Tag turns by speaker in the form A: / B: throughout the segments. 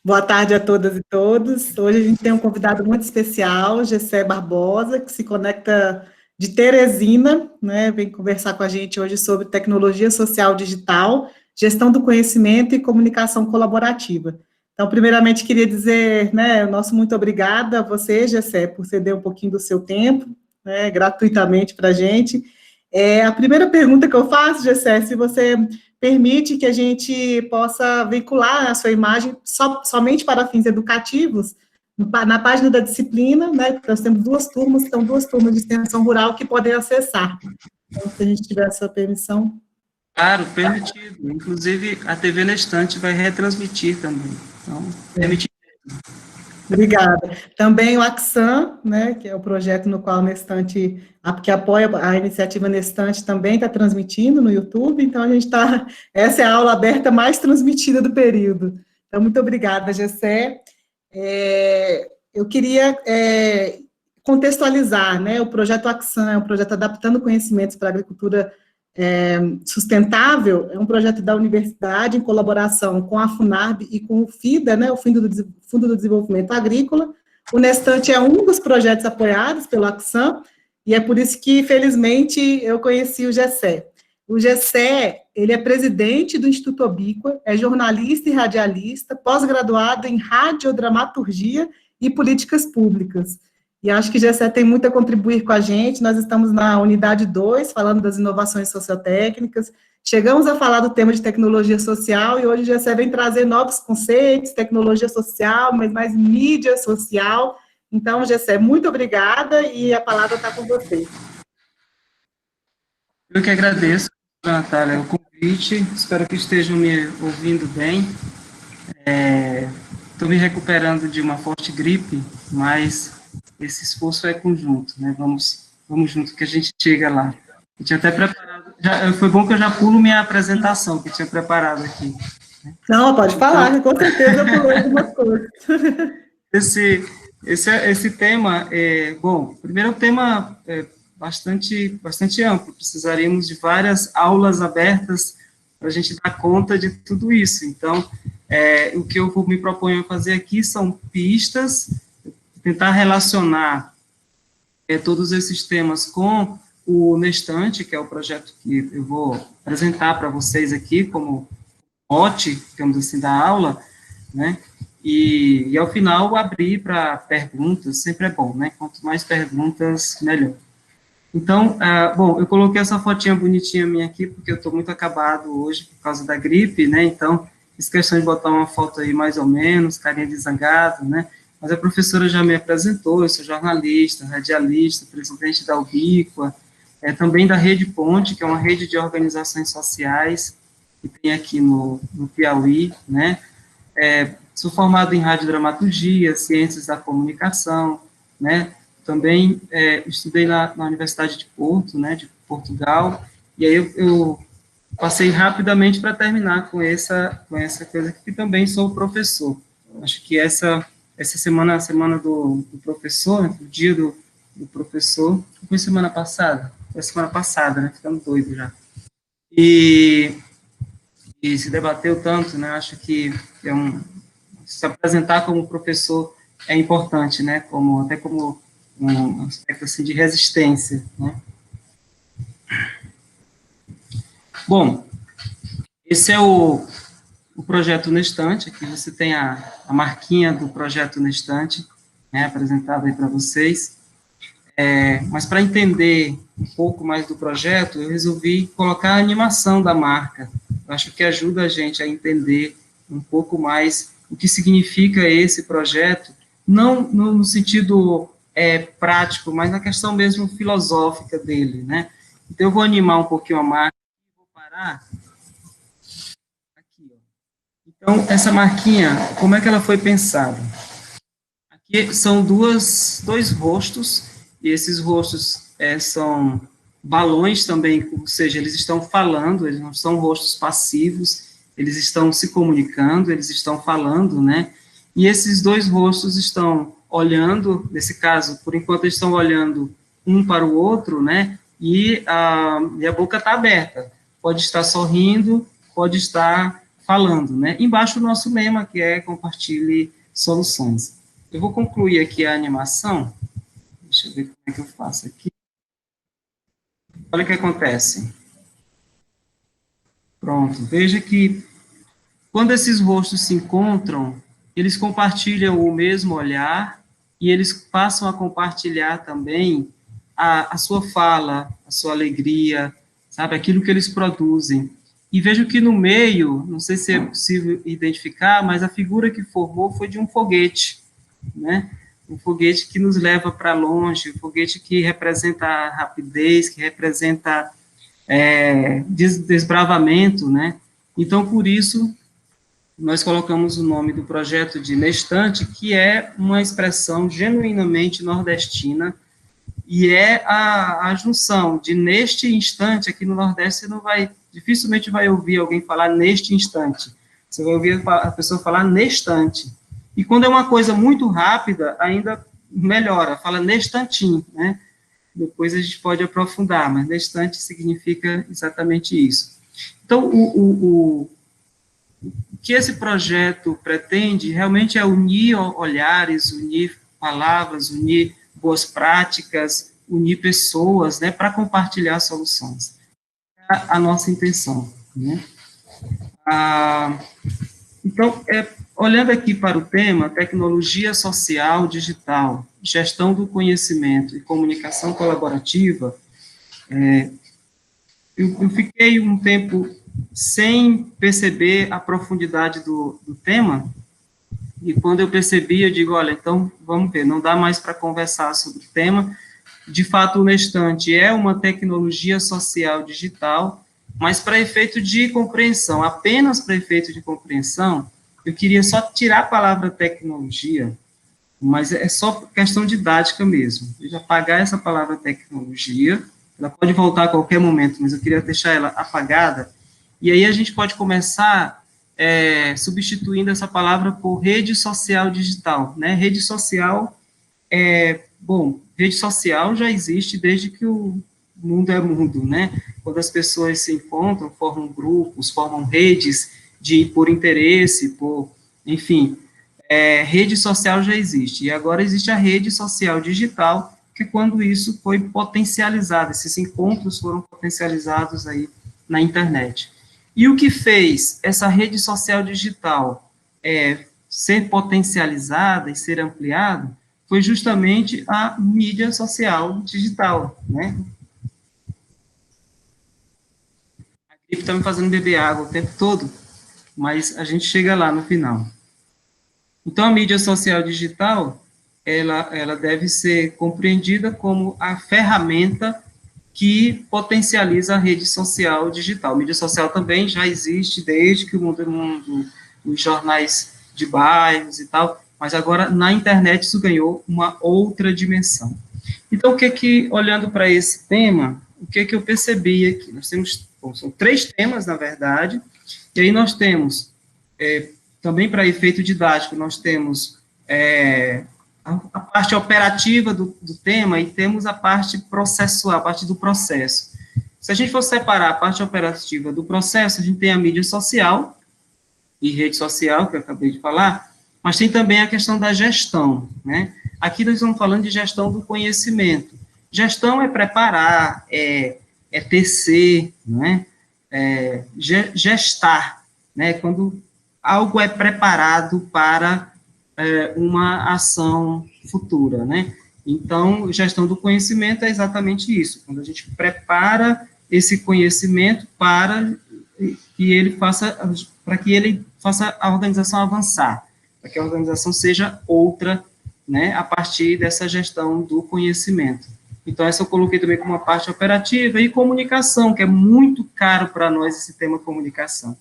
A: Boa tarde a todas e todos. Hoje a gente tem um convidado muito especial, Gessé Barbosa, que se conecta de Teresina, né? Vem conversar com a gente hoje sobre tecnologia social digital, gestão do conhecimento e comunicação colaborativa. Então, primeiramente, queria dizer, né, o nosso muito obrigada a você, Gessé, por ceder um pouquinho do seu tempo, né, gratuitamente para a gente. A primeira pergunta que eu faço, Gessé, é se você permite que a gente possa vincular a sua imagem somente para fins educativos, na página da disciplina, né, nós temos duas turmas, são duas turmas de extensão rural que podem acessar. Então, se a gente tiver essa permissão.
B: Claro, permitido. Inclusive, a TV na Estante vai retransmitir também. Então, permitido.
A: Obrigada. Também o Axam, né, que é o projeto no qual a Nestante, que apoia a iniciativa Nestante, também está transmitindo no YouTube, então a gente está, essa é a aula aberta mais transmitida do período. Então, muito obrigada, Gessé. Eu queria contextualizar, né, o projeto Axam é um projeto adaptando conhecimentos para a agricultura sustentável, é um projeto da universidade em colaboração com a FUNARB e com o FIDA, né, o Fundo do Desenvolvimento Agrícola. O Nestante é um dos projetos apoiados pelo Axam, e é por isso que, felizmente, eu conheci o Gessé. O Gessé, ele é presidente do Instituto Obíqua, é jornalista e radialista, pós-graduado em radiodramaturgia e políticas públicas. E acho que o Gessé tem muito a contribuir com a gente. Nós estamos na unidade 2, falando das inovações sociotécnicas. Chegamos a falar do tema de tecnologia social, e hoje o Gessé vem trazer novos conceitos, tecnologia social, mas mais mídia social. Então, Gessé, muito obrigada, e a palavra está com você.
B: Eu que agradeço, Natália, o convite. Espero que estejam me ouvindo bem. Estou me recuperando de uma forte gripe, mas esse esforço é conjunto, né? Vamos junto que a gente chega lá. Eu tinha até preparado, foi bom que eu já pulo minha apresentação, que eu tinha preparado aqui.
A: Não, pode falar, com certeza eu pulei algumas coisas.
B: Esse tema, bom, primeiro o tema é bastante amplo, precisaríamos de várias aulas abertas para a gente dar conta de tudo isso. Então, o que eu me proponho a fazer aqui são pistas, tentar relacionar todos esses temas com o Nestante, que é o projeto que eu vou apresentar para vocês aqui como mote, digamos assim, da aula, né? E ao final abrir para perguntas, sempre é bom, né? Quanto mais perguntas, melhor. Então, bom, eu coloquei essa fotinha bonitinha minha aqui, porque eu estou muito acabado hoje por causa da gripe, né? Então, fiz questão de botar uma foto aí mais ou menos, carinha de zangado, né? Mas a professora já me apresentou, eu sou jornalista, radialista, presidente da Ubíqua, também da Rede Ponte, que é uma rede de organizações sociais que tem aqui no Piauí, né? Sou formado em radiodramaturgia, ciências da comunicação, né? Também estudei na Universidade de Porto, né, de Portugal, e aí eu passei rapidamente para terminar com essa coisa aqui, que também sou professor. Acho que essa semana, a semana do professor, o dia do professor, foi semana passada? Foi semana passada, né, ficando doido já. E se debateu tanto, né, acho que se apresentar como professor é importante, né, até como um aspecto assim, de resistência, né. Bom, esse é o projeto Nestante, aqui você tem a marquinha do projeto Nestante, né, apresentada aí para vocês, mas para entender um pouco mais do projeto, eu resolvi colocar a animação da marca. Eu acho que ajuda a gente a entender um pouco mais o que significa esse projeto, não no sentido prático, mas na questão mesmo filosófica dele, né? Então, eu vou animar um pouquinho a marca, vou parar aqui, ó. Então, essa marquinha, como é que ela foi pensada? Aqui são dois rostos, e esses rostos são balões também, ou seja, eles estão falando, eles não são rostos passivos, eles estão se comunicando, eles estão falando, né? E esses dois rostos estão olhando, nesse caso, por enquanto eles estão olhando um para o outro, né? E a boca está aberta. Pode estar sorrindo, pode estar falando, né? Embaixo o nosso lema, que é compartilhe soluções. Eu vou concluir aqui a animação. Deixa eu ver como é que eu faço aqui. Olha o que acontece. Pronto, veja que quando esses rostos se encontram, eles compartilham o mesmo olhar e eles passam a compartilhar também a sua fala, a sua alegria, sabe, aquilo que eles produzem. E vejo que no meio, não sei se é possível identificar, mas a figura que formou foi de um foguete, né? Um foguete que nos leva para longe, um foguete que representa a rapidez, que representa desbravamento, né? Então, por isso, nós colocamos o nome do projeto de Nestante, que é uma expressão genuinamente nordestina, e é a junção de neste instante. Aqui no Nordeste você dificilmente vai ouvir alguém falar neste instante, você vai ouvir a pessoa falar nestante, e quando é uma coisa muito rápida, ainda melhora, fala nestantinho, né? Depois a gente pode aprofundar, mas nestante significa exatamente isso. Então, o que esse projeto pretende realmente é unir olhares, unir palavras, unir boas práticas, unir pessoas, né, para compartilhar soluções. É a nossa intenção, né? Então, olhando aqui para o tema, tecnologia social digital, gestão do conhecimento e comunicação colaborativa, eu fiquei um tempo sem perceber a profundidade do tema, e quando eu percebi, eu digo, olha, então, vamos ver, não dá mais para conversar sobre o tema. De fato, o Nestante é uma tecnologia social digital, mas para efeito de compreensão, apenas para efeito de compreensão, eu queria só tirar a palavra tecnologia, mas é só questão didática mesmo. Eu apagar essa palavra tecnologia, ela pode voltar a qualquer momento, mas eu queria deixar ela apagada, e aí a gente pode começar substituindo essa palavra por rede social digital, né? Rede social, rede social já existe desde que o mundo é mundo, né? Quando as pessoas se encontram, formam grupos, formam redes por interesse, enfim, rede social já existe, e agora existe a rede social digital, que quando isso foi potencializado, esses encontros foram potencializados aí na internet. E o que fez essa rede social digital ser potencializada e ser ampliada foi justamente a mídia social digital, né? A gripe está me fazendo beber água o tempo todo, mas a gente chega lá no final. Então, a mídia social digital, ela deve ser compreendida como a ferramenta que potencializa a rede social digital. A mídia social também já existe desde que o mundo é mundo, os jornais de bairros e tal, mas agora na internet isso ganhou uma outra dimensão. Então, olhando para esse tema, o que eu percebi aqui? Nós temos, são 3 temas, na verdade, e aí nós temos, também para efeito didático, nós temos a parte operativa do tema e temos a parte processual, a parte do processo. Se a gente for separar a parte operativa do processo, a gente tem a mídia social e rede social, que eu acabei de falar, mas tem também a questão da gestão, né? Aqui nós estamos falando de gestão do conhecimento. Gestão é preparar, é tecer, né? Gestar, né? Quando algo é preparado para uma ação futura, né? Então, gestão do conhecimento é exatamente isso, quando a gente prepara esse conhecimento para que ele faça a organização avançar, para que a organização seja outra, né, a partir dessa gestão do conhecimento. Então, essa eu coloquei também como uma parte operativa, e comunicação, que é muito caro para nós esse tema comunicação.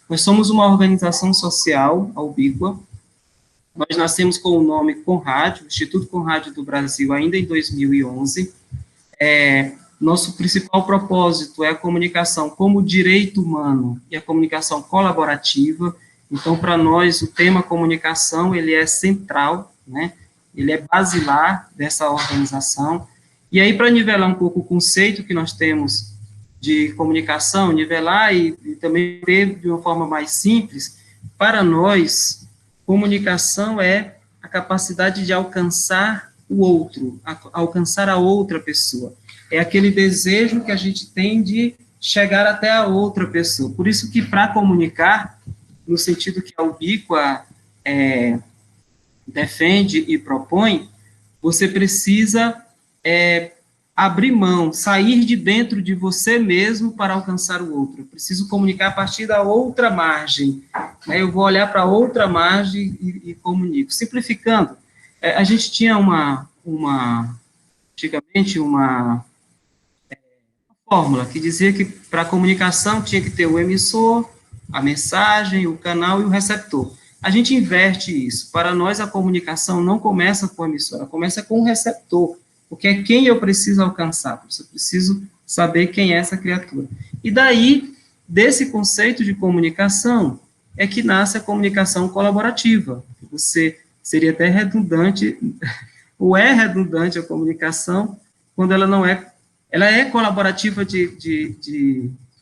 B: Nós somos uma organização social, a Ubíqua. Nós nascemos com o nome Conrádio, Instituto Conrádio do Brasil, ainda em 2011. Nosso principal propósito é a comunicação como direito humano e a comunicação colaborativa. Então, para nós, o tema comunicação, ele é central, né? Ele é basilar dessa organização. E aí, para nivelar um pouco o conceito que nós temos de comunicação, nivelar e também ter de uma forma mais simples, para nós, comunicação é a capacidade de alcançar o outro, alcançar a outra pessoa. É aquele desejo que a gente tem de chegar até a outra pessoa. Por isso que, para comunicar, no sentido que a Ubíqua defende e propõe, você precisa abrir mão, sair de dentro de você mesmo para alcançar o outro. Eu preciso comunicar a partir da outra margem. Né? Eu vou olhar para outra margem e comunico. Simplificando, a gente tinha antigamente, uma fórmula que dizia que para a comunicação tinha que ter o emissor, a mensagem, o canal e o receptor. A gente inverte isso. Para nós, a comunicação não começa com o emissor, ela começa com o receptor, porque é quem eu preciso alcançar, eu preciso saber quem é essa criatura. E daí, desse conceito de comunicação, é que nasce a comunicação colaborativa. Você seria até redundante, ou é redundante a comunicação, quando ela não é, ela é colaborativa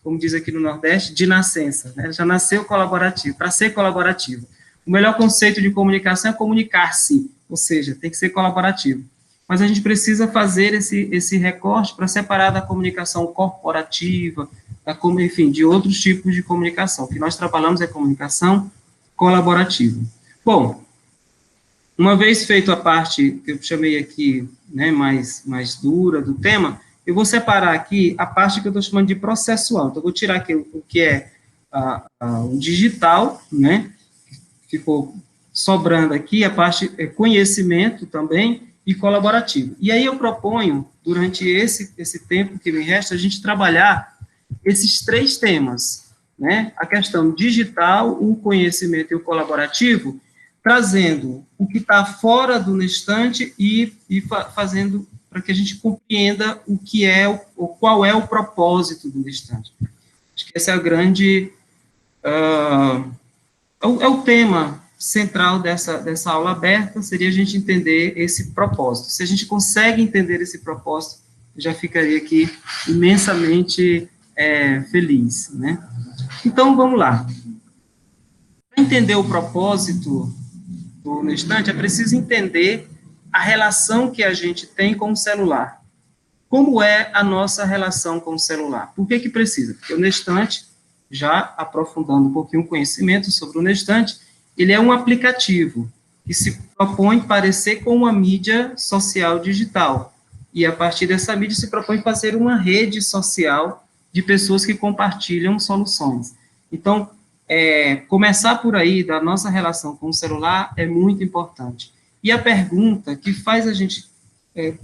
B: como diz aqui no Nordeste, de nascença, né? Já nasceu colaborativa, para ser colaborativa. O melhor conceito de comunicação é comunicar-se, ou seja, tem que ser colaborativo. Mas a gente precisa fazer esse recorte para separar da comunicação corporativa, enfim, de outros tipos de comunicação. O que nós trabalhamos é comunicação colaborativa. Bom, uma vez feito a parte que eu chamei aqui, né, mais dura do tema, eu vou separar aqui a parte que eu estou chamando de processual. Então, eu vou tirar aqui o que é o digital, né, ficou sobrando aqui a parte conhecimento também, e colaborativo. E aí eu proponho, durante esse tempo que me resta, a gente trabalhar esses 3 temas, né? A questão digital, o conhecimento e o colaborativo, trazendo o que está fora do Nestante e fazendo para que a gente compreenda o que é, qual é o propósito do Nestante. Acho que esse é o grande, é o tema central dessa aula aberta, seria a gente entender esse propósito. Se a gente consegue entender esse propósito, eu já ficaria aqui imensamente feliz, né? Então, vamos lá. Para entender o propósito do Nestante, é preciso entender a relação que a gente tem com o celular. Como é a nossa relação com o celular? Por que precisa? Porque o Nestante, já aprofundando um pouquinho o conhecimento sobre o Nestante, ele é um aplicativo que se propõe parecer com uma mídia social digital. E, a partir dessa mídia, se propõe fazer uma rede social de pessoas que compartilham soluções. Então, começar por aí, da nossa relação com o celular, é muito importante. E a pergunta que faz a gente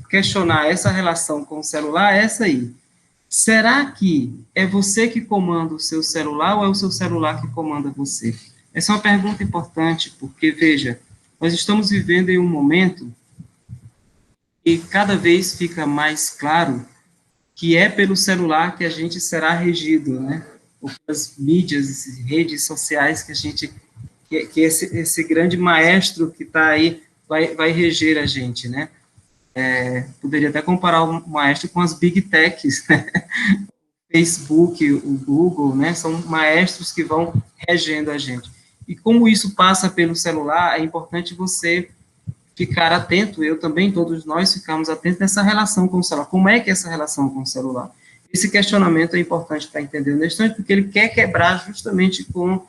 B: questionar essa relação com o celular é essa aí. Será que é você que comanda o seu celular ou é o seu celular que comanda você? Essa é uma pergunta importante, porque, veja, nós estamos vivendo em um momento e cada vez fica mais claro que é pelo celular que a gente será regido, né? Ou pelas mídias, redes sociais que a gente, que esse grande maestro que está aí vai reger a gente, né? Poderia até comparar o maestro com as big techs, né? Facebook, o Google, né? São maestros que vão regendo a gente. E como isso passa pelo celular, é importante você ficar atento, eu também, todos nós ficamos atentos nessa relação com o celular. Como é que é essa relação com o celular? Esse questionamento é importante para entender o Nestante, porque ele quer quebrar justamente com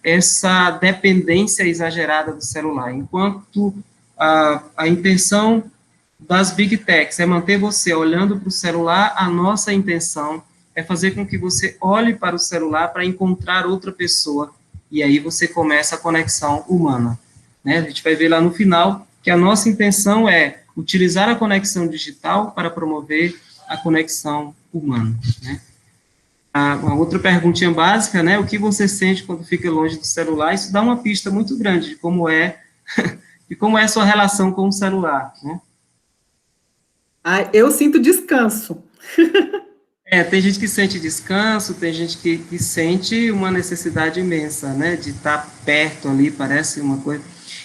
B: essa dependência exagerada do celular. Enquanto a intenção das Big Techs é manter você olhando para o celular, a nossa intenção é fazer com que você olhe para o celular para encontrar outra pessoa, e aí você começa a conexão humana. Né? A gente vai ver lá no final que a nossa intenção é utilizar a conexão digital para promover a conexão humana. Né? Uma outra perguntinha básica, né? O que você sente quando fica longe do celular? Isso dá uma pista muito grande de como é a sua relação com o celular. Né?
A: Eu sinto descanso.
B: Tem gente que sente descanso, tem gente que sente uma necessidade imensa, né, de estar perto ali, parece uma coisa.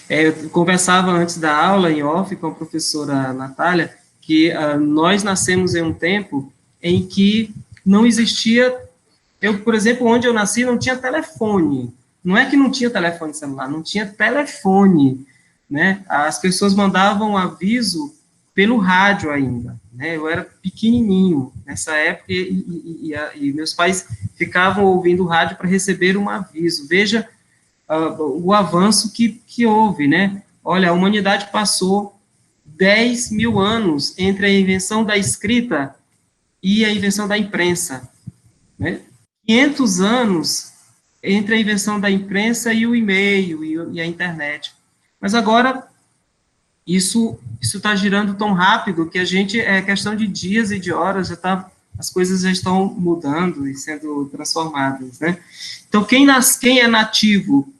B: Eu conversava antes da aula, em off, com a professora Natália, que nós nascemos em um tempo em que não existia, por exemplo, onde eu nasci não tinha telefone, não é que não tinha telefone celular, não tinha telefone, né, as pessoas mandavam aviso pelo rádio ainda, né, eu era pequenininho nessa época e meus pais ficavam ouvindo o rádio para receber um aviso. Veja o avanço que houve, né, olha, a humanidade passou 10 mil anos entre a invenção da escrita e a invenção da imprensa, né, 500 anos entre a invenção da imprensa e o e-mail e a internet. Mas agora, isso está girando tão rápido que a gente, é questão de dias e de horas, as coisas já estão mudando e sendo transformadas, né? Então, quem é nativo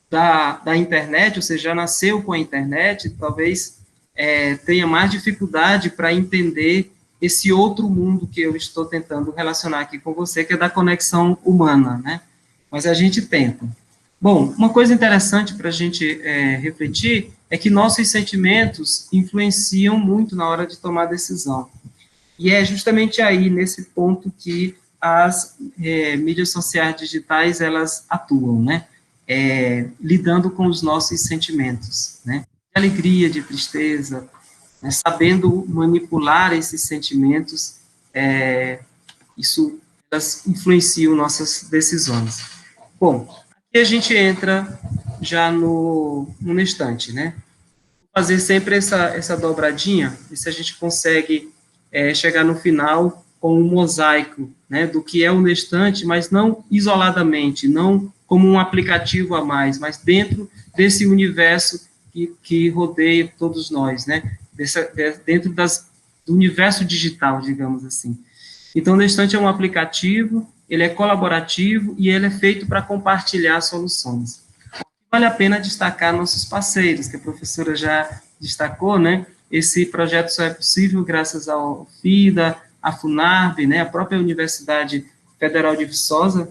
B: da internet, ou seja, já nasceu com a internet, talvez tenha mais dificuldade para entender esse outro mundo que eu estou tentando relacionar aqui com você, que é da conexão humana, né? Mas a gente tenta. Bom, uma coisa interessante para a gente refletir é que nossos sentimentos influenciam muito na hora de tomar decisão. E é justamente aí, nesse ponto, que as mídias sociais digitais, elas atuam, né? Lidando com os nossos sentimentos, né? De alegria, de tristeza, né? Sabendo manipular esses sentimentos, elas influenciam nossas decisões. Bom, aqui a gente entra já no instante, né? Vou fazer sempre essa dobradinha, e se a gente consegue chegar no final com um mosaico, né, do que é o Nestante, mas não isoladamente, não como um aplicativo a mais, mas dentro desse universo que rodeia todos nós, né? Dentro do universo digital, digamos assim. Então, o Nestante é um aplicativo, ele é colaborativo e ele é feito para compartilhar soluções. Vale a pena destacar nossos parceiros, que a professora já destacou, né? Esse projeto só é possível graças ao FIDA, a FUNARB, né? A própria Universidade Federal de Viçosa,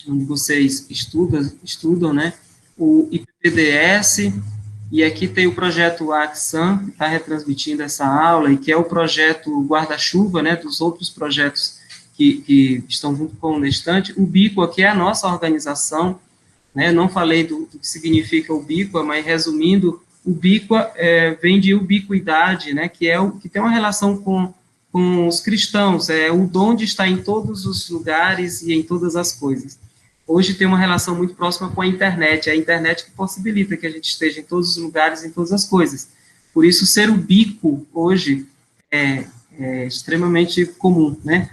B: onde vocês estudam, né? O IPPDS, e aqui tem o projeto AXAM, que está retransmitindo essa aula, e que é o projeto guarda-chuva, né, dos outros projetos que estão junto com o Nestante. O BICOA, que é a nossa organização, né, não falei do que significa o BICOA, mas resumindo, o BICOA vem de ubiquidade, né, que tem uma relação com os cristãos, o dom de estar em todos os lugares e em todas as coisas. Hoje tem uma relação muito próxima com a internet, é a internet que possibilita que a gente esteja em todos os lugares, em todas as coisas. Por isso, ser ubíquo hoje é extremamente comum, né?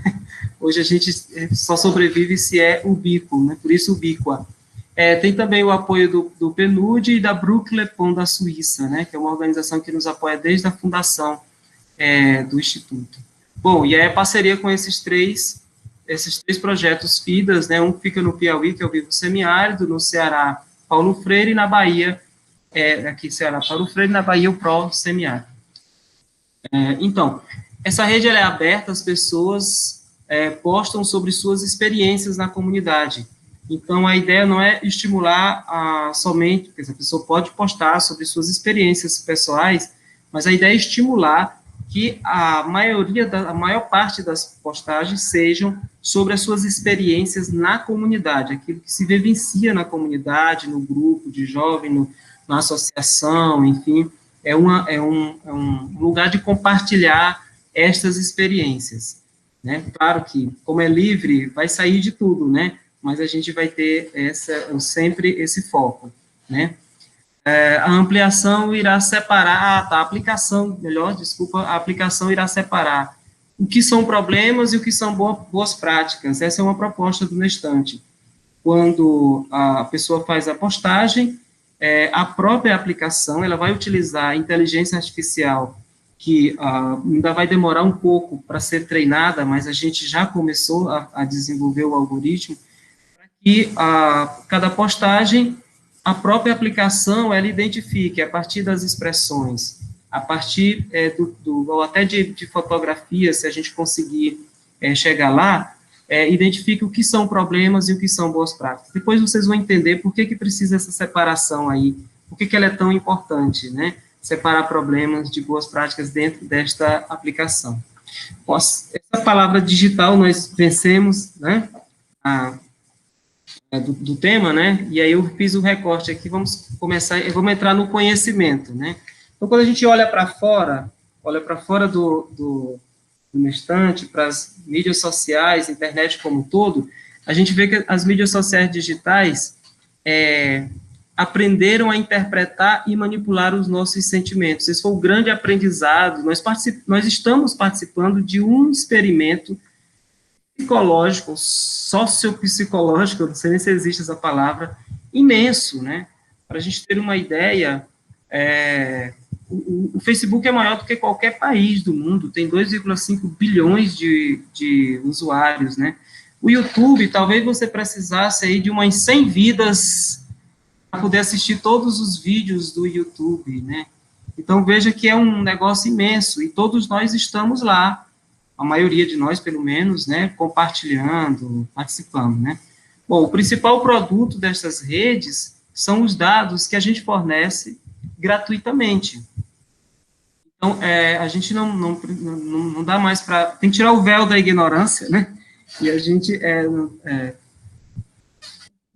B: Hoje a gente só sobrevive se é ubíquo, né? Por isso ubíqua. Tem também o apoio do PNUD e da Brucklepon da Suíça, né? Que é uma organização que nos apoia desde a fundação do Instituto. Bom, e aí a parceria com esses três projetos FIDAS, né, um fica no Piauí, que é o Vivo Semiárido, no Ceará, Paulo Freire, e na Bahia, aqui Ceará, Paulo Freire, na Bahia, o PRO Semiárido. Então, essa rede ela é aberta, as pessoas postam sobre suas experiências na comunidade. Então, a ideia não é estimular somente, porque a pessoa pode postar sobre suas experiências pessoais, mas a ideia é estimular que a maior parte das postagens sejam sobre as suas experiências na comunidade, aquilo que se vivencia na comunidade, no grupo de jovem, na associação, enfim, é um lugar de compartilhar estas experiências, né? Claro que, como é livre, vai sair de tudo, né? Mas a gente vai ter sempre esse foco, né? A ampliação irá separar, a aplicação irá separar o que são problemas e o que são boas práticas. Essa é uma proposta do Nestante. Quando a pessoa faz a postagem, a própria aplicação, ela vai utilizar a inteligência artificial, que ainda vai demorar um pouco para ser treinada, mas a gente já começou a desenvolver o algoritmo, para que cada postagem, a própria aplicação, ela identifique, a partir das expressões, a partir ou até de fotografias, se a gente conseguir chegar lá, identifique o que são problemas e o que são boas práticas. Depois vocês vão entender por que precisa essa separação aí, por que ela é tão importante, né? Separar problemas de boas práticas dentro desta aplicação. Essa palavra digital nós vencemos, né, do tema, né, e aí eu fiz o recorte aqui, vamos entrar no conhecimento, né. Então, quando a gente olha para fora do estante, para as mídias sociais, internet como um todo, a gente vê que as mídias sociais digitais aprenderam a interpretar e manipular os nossos sentimentos. Esse foi o grande aprendizado. Nós estamos participando de um experimento psicológico, sociopsicológico, não sei nem se existe essa palavra, imenso, né? Para a gente ter uma ideia, o Facebook é maior do que qualquer país do mundo, tem 2,5 bilhões de usuários, né? O YouTube, talvez você precisasse aí de umas 100 vidas para poder assistir todos os vídeos do YouTube, né? Então, veja que é um negócio imenso, e todos nós estamos lá, a maioria de nós, pelo menos, né, compartilhando, participando, né? Bom, o principal produto dessas redes são os dados que a gente fornece gratuitamente. Então, a gente não dá mais para... Tem que tirar o véu da ignorância, né? E a gente...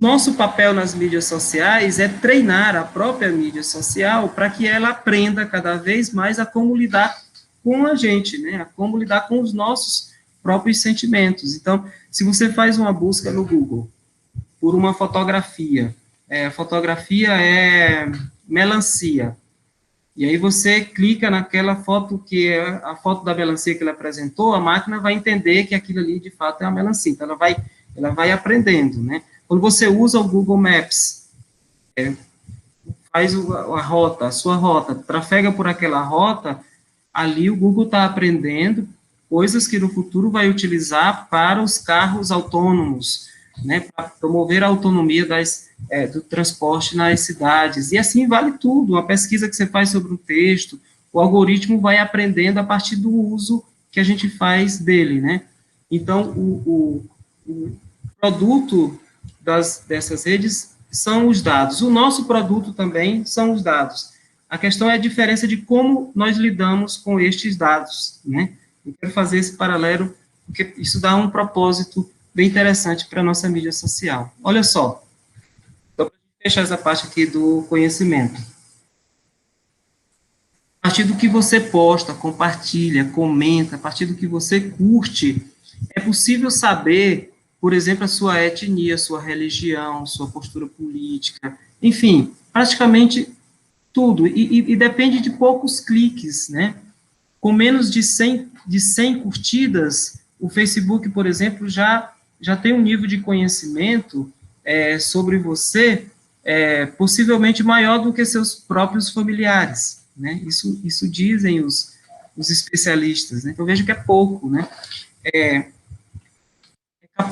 B: Nosso papel nas mídias sociais é treinar a própria mídia social para que ela aprenda cada vez mais a como lidar com a gente, né? A como lidar com os nossos próprios sentimentos. Então, se você faz uma busca no Google por uma fotografia, a fotografia é melancia, e aí você clica naquela foto que é a foto da melancia que ele apresentou, a máquina vai entender que aquilo ali, de fato, é a melancia. Então, ela vai aprendendo, né? Quando você usa o Google Maps, faz a rota, a sua rota, trafega por aquela rota, ali o Google está aprendendo coisas que no futuro vai utilizar para os carros autônomos, né, para promover a autonomia do transporte nas cidades, e assim vale tudo. Uma pesquisa que você faz sobre um texto, o algoritmo vai aprendendo a partir do uso que a gente faz dele, né? Então, o produto dessas redes são os dados. O nosso produto também são os dados. A questão é a diferença de como nós lidamos com estes dados, né? Eu quero fazer esse paralelo, porque isso dá um propósito bem interessante para a nossa mídia social. Olha só, então, para fechar essa parte aqui do conhecimento. A partir do que você posta, compartilha, comenta, a partir do que você curte, é possível saber, por exemplo, a sua etnia, sua religião, sua postura política, enfim, praticamente tudo, e depende de poucos cliques, né? Com menos de 100 curtidas, o Facebook, por exemplo, já tem um nível de conhecimento sobre você possivelmente maior do que seus próprios familiares, né? Isso dizem os especialistas, né? Eu vejo que é pouco, né?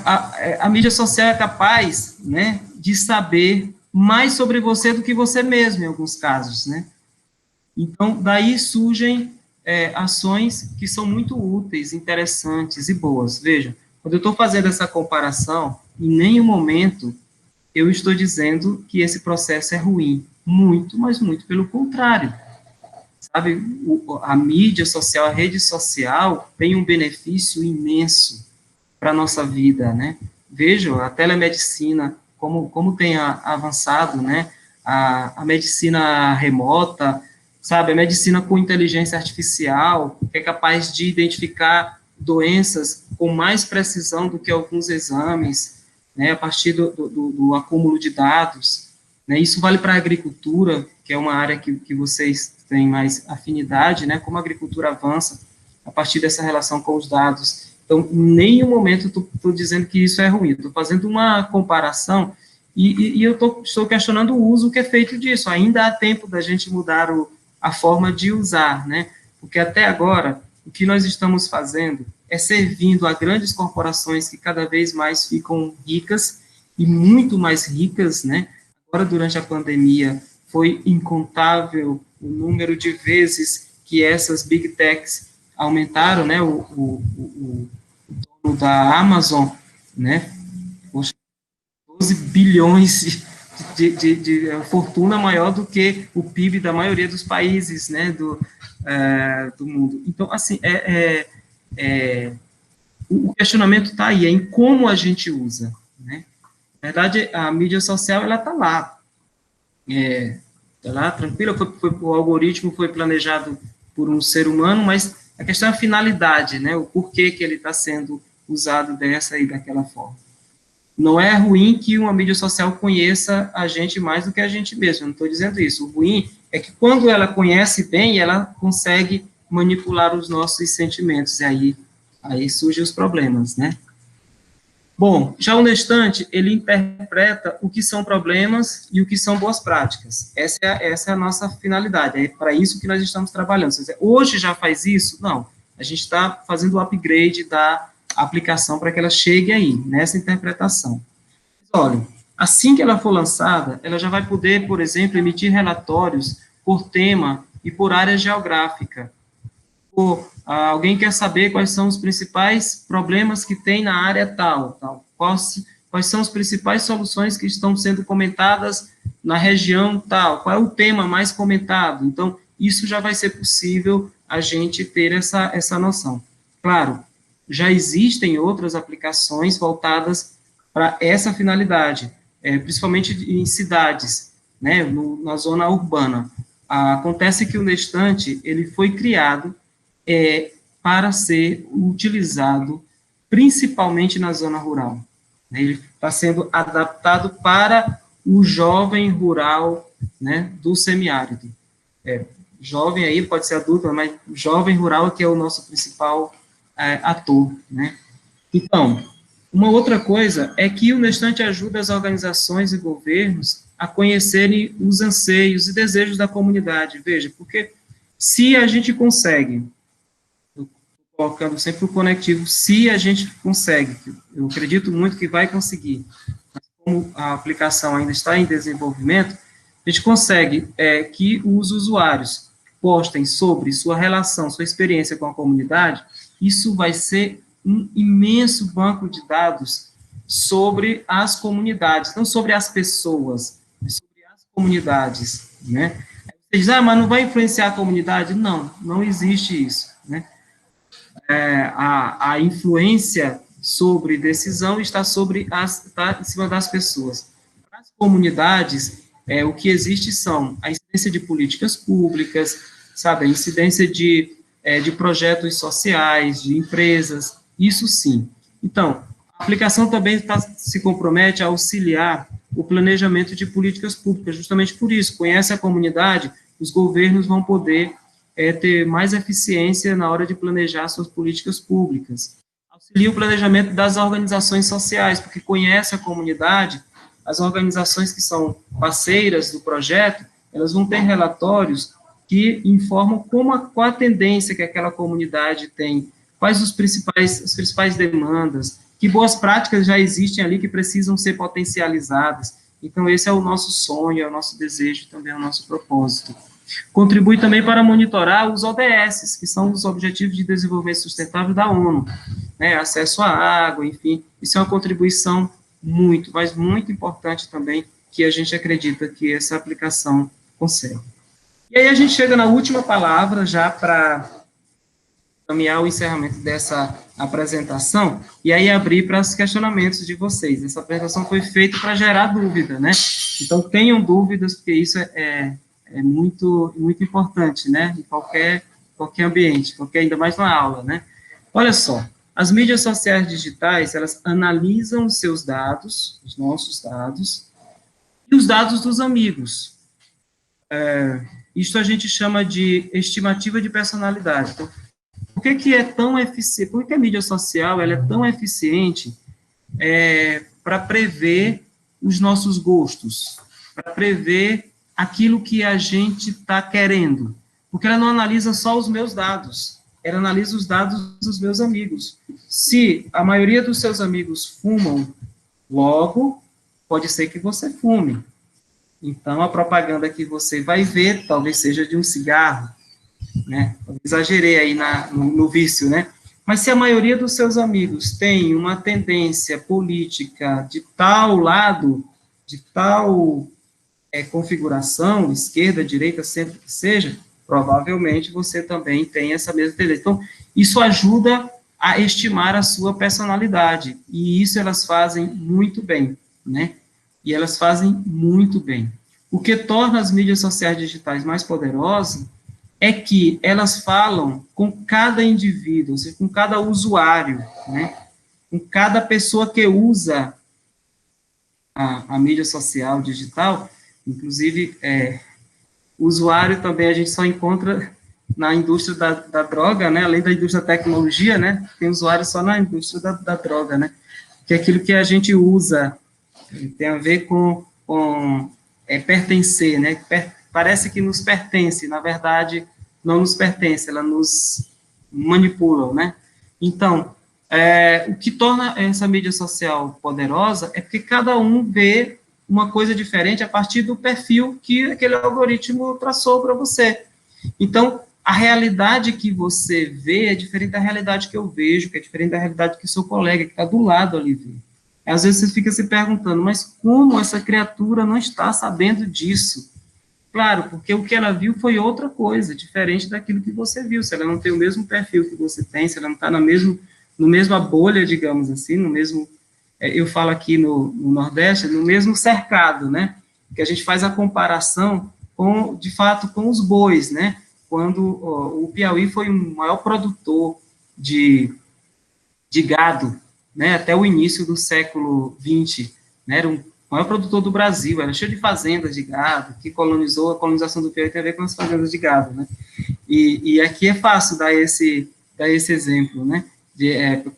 B: A mídia social é capaz, né, de saber mais sobre você do que você mesmo, em alguns casos, né? Então, daí surgem ações que são muito úteis, interessantes e boas. Veja, quando eu estou fazendo essa comparação, em nenhum momento eu estou dizendo que esse processo é ruim. Muito, mas muito pelo contrário. Sabe, a mídia social, a rede social tem um benefício imenso para a nossa vida, né? Vejam, a telemedicina, como tem avançado, né? A medicina remota, sabe, a medicina com inteligência artificial, que é capaz de identificar doenças com mais precisão do que alguns exames, né, a partir do acúmulo de dados, né? Isso vale para a agricultura, que é uma área que vocês têm mais afinidade, né, como a agricultura avança a partir dessa relação com os dados. Então, em nenhum momento estou dizendo que isso é ruim, estou fazendo uma comparação e eu estou questionando o uso que é feito disso. Ainda há tempo da gente mudar a forma de usar, né? Porque até agora, o que nós estamos fazendo é servindo a grandes corporações que cada vez mais ficam ricas e muito mais ricas, né? Agora, durante a pandemia, foi incontável o número de vezes que essas big techs aumentaram, né? O dono da Amazon, né? 12 bilhões de fortuna maior do que o PIB da maioria dos países, né, do mundo. Então, assim, o questionamento está aí, é em como a gente usa, né? Na verdade, a mídia social, ela está lá, está lá, tranquila, o algoritmo foi planejado por um ser humano, mas a questão é a finalidade, né? O porquê que ele está sendo usado dessa e daquela forma. Não é ruim que uma mídia social conheça a gente mais do que a gente mesmo, eu não estou dizendo isso. O ruim é que quando ela conhece bem, ela consegue manipular os nossos sentimentos, e aí surgem os problemas, né? Bom, já o Nestante, ele interpreta o que são problemas e o que são boas práticas. Essa é a nossa finalidade, é para isso que nós estamos trabalhando. Se dizer, hoje já faz isso? Não, a gente está fazendo o upgrade da aplicação para que ela chegue aí, nessa interpretação. Olha, assim que ela for lançada, ela já vai poder, por exemplo, emitir relatórios por tema e por área geográfica. Alguém quer saber quais são os principais problemas que tem na área tal. Quais são as principais soluções que estão sendo comentadas na região tal, qual é o tema mais comentado. Então, isso já vai ser possível a gente ter essa noção. Claro, já existem outras aplicações voltadas para essa finalidade, principalmente em cidades, né, na zona urbana. Acontece que o Nestante, ele foi criado para ser utilizado principalmente na zona rural. Ele está sendo adaptado para o jovem rural, né, do semiárido. Jovem aí, pode ser adulto, mas jovem rural que é o nosso principal ator, né. Então, uma outra coisa é que o Nestante ajuda as organizações e governos a conhecerem os anseios e desejos da comunidade. Veja, porque se a gente consegue, colocando sempre o conectivo, se a gente consegue, eu acredito muito que vai conseguir, mas como a aplicação ainda está em desenvolvimento, a gente consegue que os usuários postem sobre sua relação, sua experiência com a comunidade, isso vai ser um imenso banco de dados sobre as comunidades, não sobre as pessoas, mas sobre as comunidades, né? Você diz, mas não vai influenciar a comunidade? Não, não existe isso, né? A influência sobre decisão está em cima das pessoas. As comunidades, o que existe são a incidência de políticas públicas, sabe, a incidência de projetos sociais, de empresas, isso sim. Então, a aplicação também se compromete a auxiliar o planejamento de políticas públicas, justamente por isso, conhece a comunidade, os governos vão poder ter mais eficiência na hora de planejar suas políticas públicas. Auxilia o planejamento das organizações sociais, porque conhece a comunidade, as organizações que são parceiras do projeto, elas vão ter relatórios que informam qual a tendência que aquela comunidade tem, quais as principais demandas, que boas práticas já existem ali que precisam ser potencializadas. Então, esse é o nosso sonho, é o nosso desejo, também é o nosso propósito. Contribui também para monitorar os ODS, que são os Objetivos de Desenvolvimento Sustentável da ONU, né, acesso à água, enfim, isso é uma contribuição muito, mas muito importante também, que a gente acredita que essa aplicação consegue. E aí a gente chega na última palavra, já para caminhar o encerramento dessa apresentação, e aí abrir para os questionamentos de vocês. Essa apresentação foi feita para gerar dúvida, né? Então, tenham dúvidas, porque isso é muito, muito importante, né? Em qualquer ambiente, ainda mais na aula, né? Olha só, as mídias sociais digitais, elas analisam os seus dados, os nossos dados, e os dados dos amigos. Isto a gente chama de estimativa de personalidade. Então, por que é tão eficiente, por que a mídia social ela é tão eficiente para prever os nossos gostos, para prever aquilo que a gente está querendo? Porque ela não analisa só os meus dados, ela analisa os dados dos meus amigos. Se a maioria dos seus amigos fumam, logo, pode ser que você fume. Então, a propaganda que você vai ver, talvez seja de um cigarro, né? Eu exagerei aí no vício, né? Mas se a maioria dos seus amigos tem uma tendência política de tal lado, de tal configuração, esquerda, direita, centro que seja, provavelmente você também tem essa mesma tendência. Então, isso ajuda a estimar a sua personalidade, e isso elas fazem muito bem, né? E elas fazem muito bem. O que torna as mídias sociais digitais mais poderosas é que elas falam com cada indivíduo, ou seja, com cada usuário, né? Com cada pessoa que usa a mídia social digital, inclusive, o usuário também a gente só encontra na indústria da droga, né? Além da indústria da tecnologia, né? Tem usuário só na indústria da droga, né? Que é aquilo que a gente usa tem a ver com pertencer, né? Parece que nos pertence, na verdade, não nos pertence, ela nos manipula, né? Então, o que torna essa mídia social poderosa é porque cada um vê uma coisa diferente a partir do perfil que aquele algoritmo traçou para você. Então, a realidade que você vê é diferente da realidade que eu vejo, que é diferente da realidade que o seu colega que está do lado ali vê. Às vezes você fica se perguntando, mas como essa criatura não está sabendo disso? Claro, porque o que ela viu foi outra coisa, diferente daquilo que você viu. Se ela não tem o mesmo perfil que você tem, se ela não está no mesma bolha, digamos assim, no mesmo, eu falo aqui no Nordeste, no mesmo cercado, né? Que a gente faz a comparação de fato, com os bois, né? Quando o Piauí foi o maior produtor de gado, né, até o início do século XX, né, era o maior produtor do Brasil, era cheio de fazendas de gado, que colonizou, a colonização do Piauí tem a ver com as fazendas de gado, né, e aqui é fácil dar esse exemplo, né,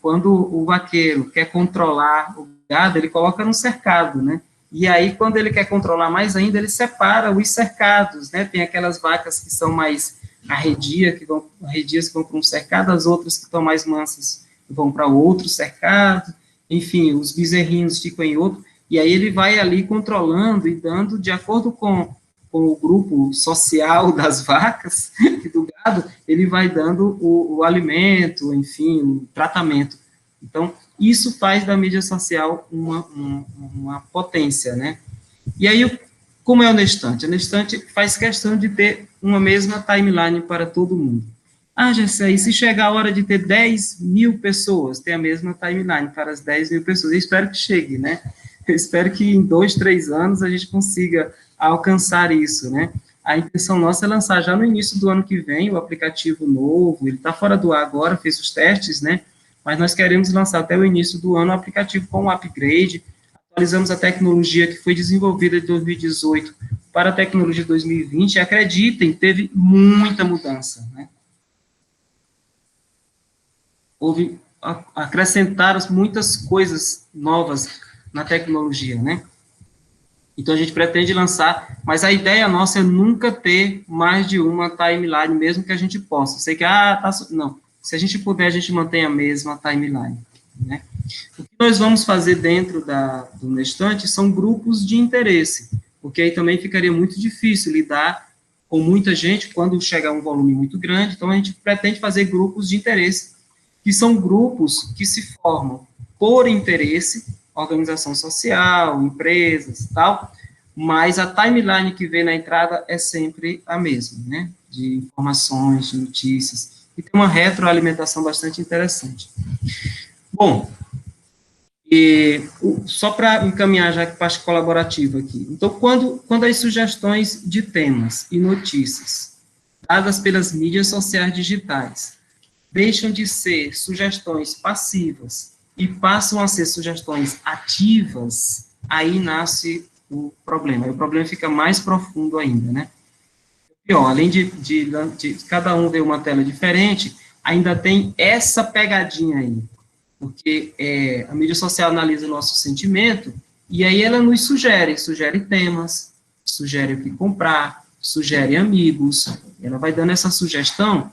B: quando o vaqueiro quer controlar o gado, ele coloca no cercado, né, e aí quando ele quer controlar mais ainda, ele separa os cercados, né, tem aquelas vacas que são mais arredias, que vão para um cercado, as outras que estão mais mansas vão para outro cercado, enfim, os bezerrinhos ficam em outro, e aí ele vai ali controlando e dando, de acordo com o grupo social das vacas e do gado, ele vai dando o alimento, enfim, o tratamento. Então, isso faz da mídia social uma potência, né? E aí, como é o Nestante? A Nestante faz questão de ter uma mesma timeline para todo mundo. Ah, Gessé, e se chegar a hora de ter 10 mil pessoas, ter a mesma timeline para as 10 mil pessoas? Eu espero que chegue, né? Eu espero que em 2, 3 anos a gente consiga alcançar isso, né? A intenção nossa é lançar já no início do ano que vem o aplicativo novo, ele está fora do ar agora, fez os testes, né? Mas nós queremos lançar até o início do ano o aplicativo com um upgrade, atualizamos a tecnologia que foi desenvolvida em 2018 para a tecnologia de 2020, e acreditem, teve muita mudança, né? Acrescentaram muitas coisas novas na tecnologia, né? Então, a gente pretende lançar, mas a ideia nossa é nunca ter mais de uma timeline, mesmo que a gente possa. Sei que, não, se a gente puder, a gente mantém a mesma timeline, né? O que nós vamos fazer dentro do Nestante são grupos de interesse, porque aí também ficaria muito difícil lidar com muita gente quando chegar um volume muito grande, então a gente pretende fazer grupos de interesse, que são grupos que se formam por interesse, organização social, empresas, tal, mas a timeline que vem na entrada é sempre a mesma, né, de informações, de notícias, e tem uma retroalimentação bastante interessante. Bom, só para encaminhar já para a parte colaborativa aqui, então, quando as sugestões de temas e notícias dadas pelas mídias sociais digitais deixam de ser sugestões passivas e passam a ser sugestões ativas, aí nasce o problema. Aí o problema fica mais profundo ainda, né? Pior, além de cada um ver uma tela diferente, ainda tem essa pegadinha aí, porque a mídia social analisa o nosso sentimento e aí ela nos sugere temas, sugere o que comprar, sugere amigos, ela vai dando essa sugestão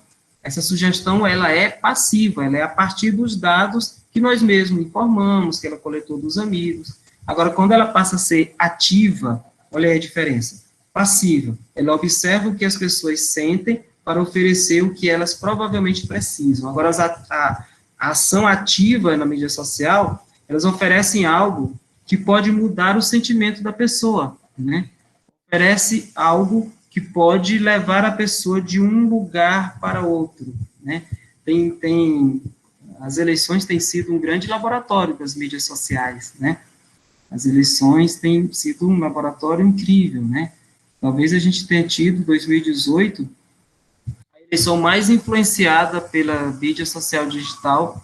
B: ela é passiva, ela é a partir dos dados que nós mesmos informamos, que ela coletou dos amigos. Agora, quando ela passa a ser ativa, olha aí a diferença, passiva, ela observa o que as pessoas sentem para oferecer o que elas provavelmente precisam. Agora, a ação ativa na mídia social, elas oferecem algo que pode mudar o sentimento da pessoa, né? Oferece algo que pode levar a pessoa de um lugar para outro, né? Tem as eleições têm sido um grande laboratório das mídias sociais, né? As eleições têm sido um laboratório incrível, né? Talvez a gente tenha tido, 2018, a eleição mais influenciada pela mídia social digital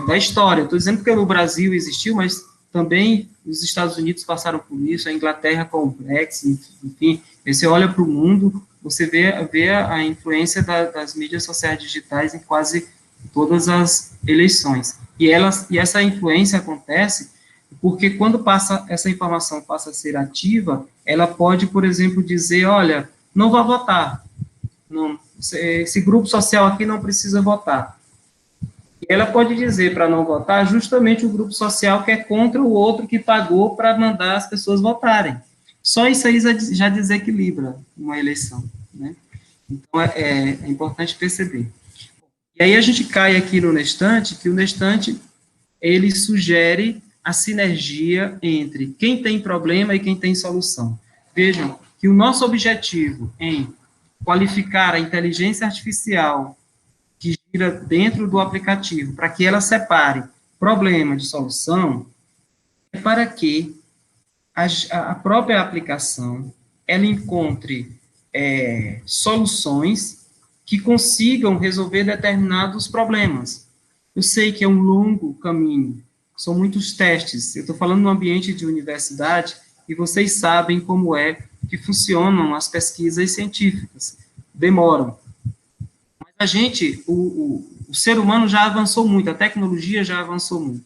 B: da história. Estou dizendo que no Brasil existiu, mas também os Estados Unidos passaram por isso, a Inglaterra com o Brexit, enfim, você olha para o mundo, você vê a influência das mídias sociais digitais em quase todas as eleições. E essa influência acontece porque quando essa informação passa a ser ativa, ela pode, por exemplo, dizer, olha, não vá votar, não, esse grupo social aqui não precisa votar. E ela pode dizer para não votar justamente o grupo social que é contra o outro que pagou para mandar as pessoas votarem. Só isso aí já desequilibra uma eleição, né? Então, é importante perceber. E aí a gente cai aqui no Nestante, que o Nestante, ele sugere a sinergia entre quem tem problema e quem tem solução. Vejam que o nosso objetivo em qualificar a inteligência artificial que gira dentro do aplicativo, para que ela separe problema de solução, é para que a própria aplicação ela encontre soluções que consigam resolver determinados problemas. Eu sei que é um longo caminho, são muitos testes, eu estou falando no ambiente de universidade, e vocês sabem como é que funcionam as pesquisas científicas, demoram. Mas a gente, o ser humano já avançou muito, a tecnologia já avançou muito,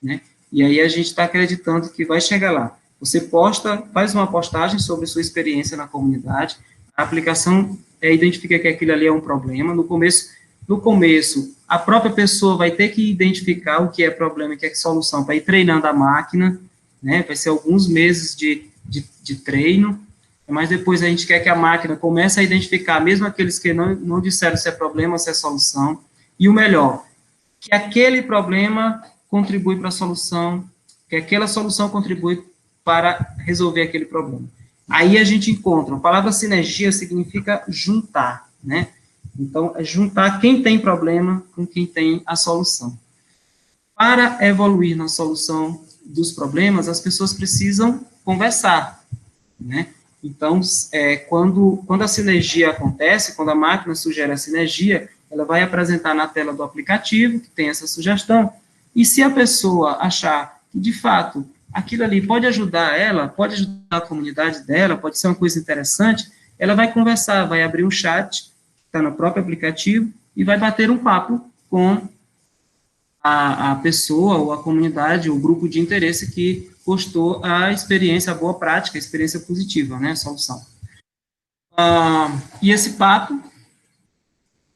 B: né? E aí a gente está acreditando que vai chegar lá. Você faz uma postagem sobre sua experiência na comunidade, a aplicação identifica que aquilo ali é um problema, no começo, a própria pessoa vai ter que identificar o que é problema e o que é solução, para ir treinando a máquina, né? Vai ser alguns meses de treino, mas depois a gente quer que a máquina comece a identificar, mesmo aqueles que não disseram se é problema ou se é solução, e o melhor, que aquele problema contribui para a solução, que aquela solução contribui para resolver aquele problema. Aí a gente encontra, a palavra sinergia significa juntar, né? Então, é juntar quem tem problema com quem tem a solução. Para evoluir na solução dos problemas, as pessoas precisam conversar, né? Então, quando a sinergia acontece, quando a máquina sugere a sinergia, ela vai apresentar na tela do aplicativo, que tem essa sugestão, e se a pessoa achar que, de fato, aquilo ali pode ajudar ela, pode ajudar a comunidade dela, pode ser uma coisa interessante, ela vai conversar, vai abrir um chat, está no próprio aplicativo, e vai bater um papo com a pessoa, ou a comunidade, ou o grupo de interesse que postou a experiência, a boa prática, a experiência positiva, né, a solução. E esse papo,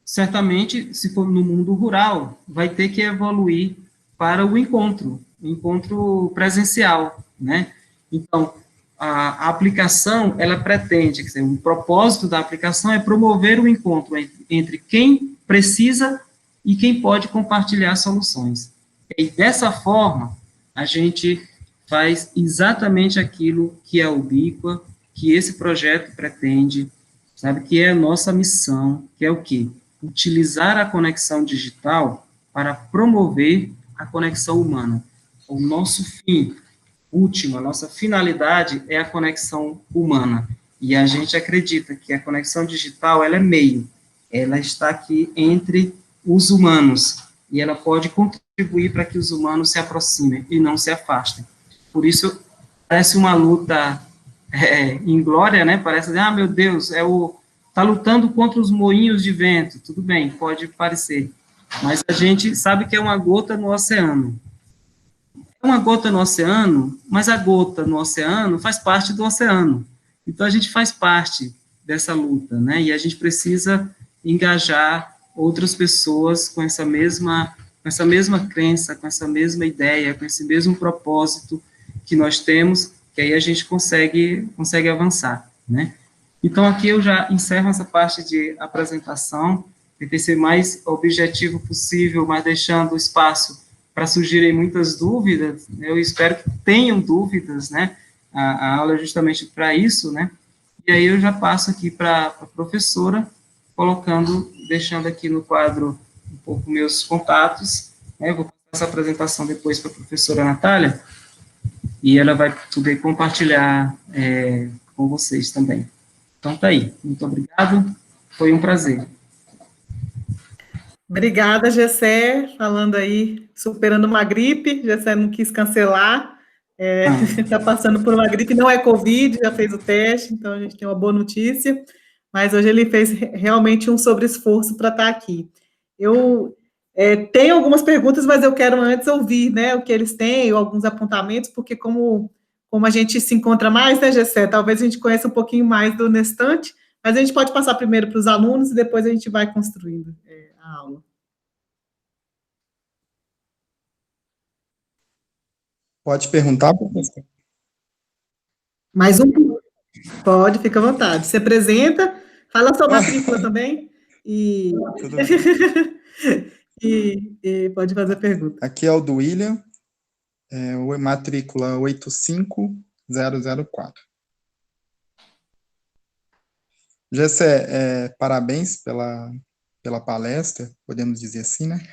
B: certamente, se for no mundo rural, vai ter que evoluir para o encontro presencial, né? Então, a aplicação, ela pretende, quer dizer, o propósito da aplicação é promover o encontro entre quem precisa e quem pode compartilhar soluções. E dessa forma, a gente faz exatamente aquilo que a Ubíqua, que esse projeto pretende, sabe, que é a nossa missão, que é o quê? Utilizar a conexão digital para promover a conexão humana. O nosso fim último, a nossa finalidade é a conexão humana. E a gente acredita que a conexão digital, ela é meio, ela está aqui entre os humanos, e ela pode contribuir para que os humanos se aproximem e não se afastem. Por isso, parece uma luta inglória, né? Parece, meu Deus, está lutando contra os moinhos de vento. Tudo bem, pode parecer, mas a gente sabe que é uma gota no oceano. É uma gota no oceano, mas a gota no oceano faz parte do oceano. Então, a gente faz parte dessa luta, né? E a gente precisa engajar outras pessoas com essa mesma crença, com essa mesma ideia, com esse mesmo propósito que nós temos, que aí a gente consegue avançar, né? Então, aqui eu já encerro essa parte de apresentação, tentei ser mais objetivo possível, mas deixando espaço para surgirem muitas dúvidas. Eu espero que tenham dúvidas, né? A aula é justamente para isso, né? E aí eu já passo aqui para a professora, deixando aqui no quadro um pouco meus contatos, né? Eu vou passar essa apresentação depois para a professora Natália, e ela vai poder compartilhar com vocês também. Então, tá aí. Muito obrigado. Foi um prazer.
A: Obrigada, Gessé, falando aí, superando uma gripe. Gessé não quis cancelar. Está passando por uma gripe, não é Covid, já fez o teste, então a gente tem uma boa notícia. Mas hoje ele fez realmente um sobre-esforço para estar aqui. Eu tenho algumas perguntas, mas eu quero antes ouvir, né, o que eles têm, ou alguns apontamentos, porque como a gente se encontra mais, né, Gessé, talvez a gente conheça um pouquinho mais do Nestante, mas a gente pode passar primeiro para os alunos e depois a gente vai construindo a aula.
C: Pode perguntar, professor?
A: Mais um? Pode, fica à vontade. Se apresenta, fala a sua matrícula também e...
C: Tudo bem.
A: e pode fazer a pergunta.
C: Aqui é o do William, matrícula 85004. Gessé, parabéns pela palestra, podemos dizer assim, né?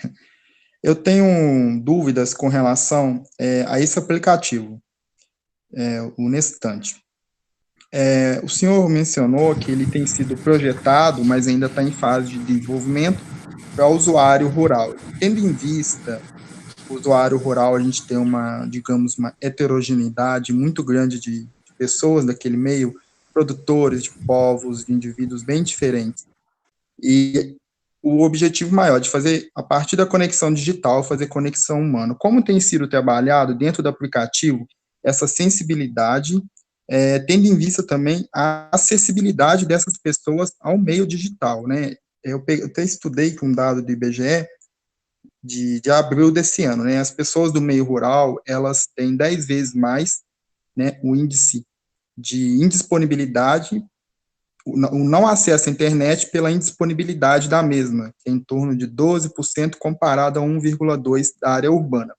C: Eu tenho dúvidas com relação a esse aplicativo, o Nestante. O senhor mencionou que ele tem sido projetado, mas ainda está em fase de desenvolvimento para o usuário rural. Tendo em vista o usuário rural, a gente tem digamos, uma heterogeneidade muito grande de pessoas daquele meio, produtores de povos, de indivíduos bem diferentes. E o objetivo maior de fazer, a partir da conexão digital, fazer conexão humana. Como tem sido trabalhado dentro do aplicativo essa sensibilidade, tendo em vista também a acessibilidade dessas pessoas ao meio digital, né? Eu até estudei com um dado do IBGE de abril desse ano, né? As pessoas do meio rural, elas têm 10 vezes mais, né, o índice de indisponibilidade, o não acesso à internet pela indisponibilidade da mesma, que é em torno de 12% comparado a 1,2% da área urbana.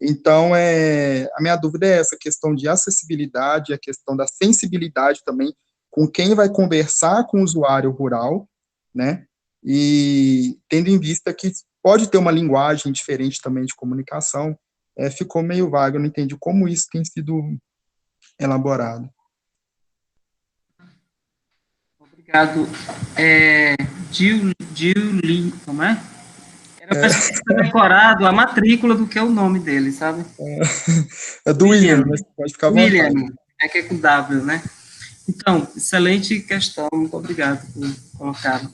C: Então, a minha dúvida é essa questão de acessibilidade, a questão da sensibilidade também com quem vai conversar com o usuário rural, né, e tendo em vista que pode ter uma linguagem diferente também de comunicação, ficou meio vago, eu não entendi como isso tem sido elaborado.
B: Obrigado. Gil, como é? Era para ter decorado a matrícula do que é o nome dele, sabe?
C: É do William, mas pode ficar à vontade.
B: William, que é com W, né? Então, excelente questão, muito obrigado por colocá-lo.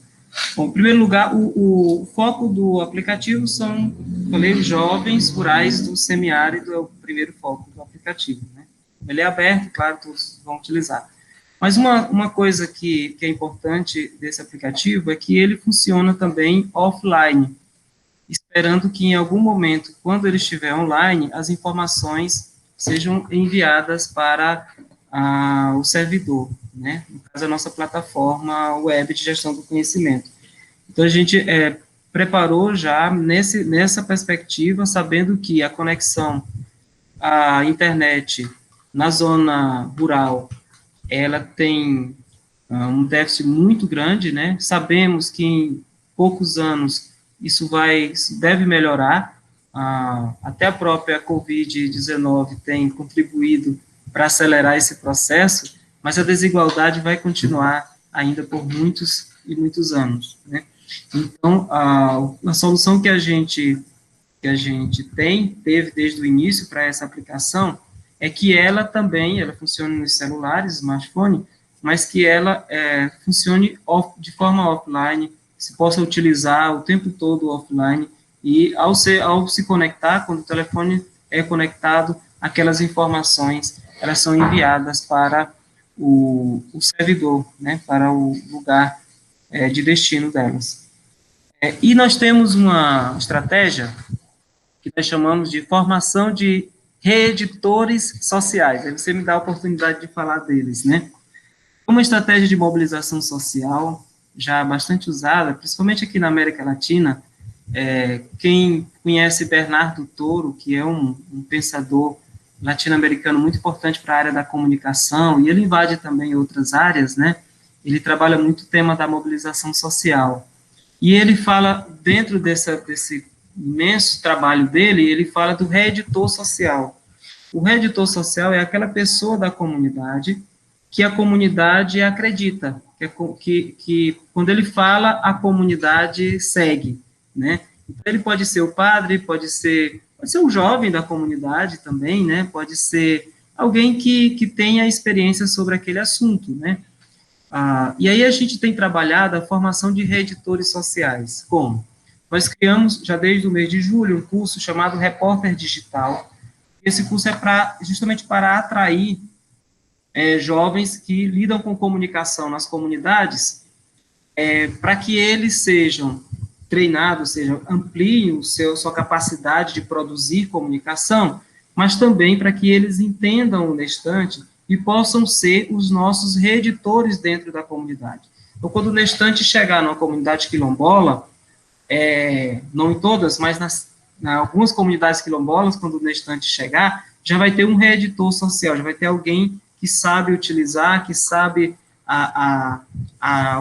B: Bom, em primeiro lugar, o foco do aplicativo são, falei, os jovens rurais do semiárido é o primeiro foco do aplicativo, né? Ele é aberto, claro, todos vão utilizar. Mas uma coisa que é importante desse aplicativo é que ele funciona também offline, esperando que em algum momento, quando ele estiver online, as informações sejam enviadas para o servidor, né? No caso, a nossa plataforma web de gestão do conhecimento. Então, a gente preparou já nessa perspectiva, sabendo que a conexão à internet na zona rural, ela tem um déficit muito grande, né? Sabemos que em poucos anos isso deve melhorar, até a própria Covid-19 tem contribuído para acelerar esse processo, mas a desigualdade vai continuar ainda por muitos e muitos anos, né? Então, a solução que a gente teve desde o início para essa aplicação é que ela funcione nos celulares, smartphone, mas que ela funcione de forma offline, se possa utilizar o tempo todo offline, e ao se conectar, quando o telefone é conectado, aquelas informações, elas são enviadas para o servidor, né, para o lugar de destino delas. E nós temos uma estratégia que nós chamamos de formação de reeditores sociais. Aí você me dá a oportunidade de falar deles, né? Uma estratégia de mobilização social já bastante usada, principalmente aqui na América Latina. Quem conhece Bernardo Toro, que é um pensador latino-americano muito importante para a área da comunicação, e ele invade também outras áreas, né? Ele trabalha muito o tema da mobilização social. E ele fala, dentro desse imenso trabalho dele, ele fala do reeditor social. O reeditor social é aquela pessoa da comunidade que a comunidade acredita, que quando ele fala, a comunidade segue, né? Então, ele pode ser o padre, pode ser um jovem da comunidade também, né? Pode ser alguém que tenha experiência sobre aquele assunto, né? E aí a gente tem trabalhado a formação de reeditores sociais. Como? Nós criamos, já desde o mês de julho, um curso chamado Repórter Digital. Esse curso é justamente para atrair jovens que lidam com comunicação nas comunidades, para que eles sejam treinados, ampliem sua capacidade de produzir comunicação, mas também para que eles entendam o Nestante e possam ser os nossos reeditores dentro da comunidade. Então, quando o Nestante chegar numa comunidade quilombola, não em todas, mas em algumas comunidades quilombolas, quando o Nestante chegar, já vai ter um reeditor social, já vai ter alguém que sabe utilizar, que sabe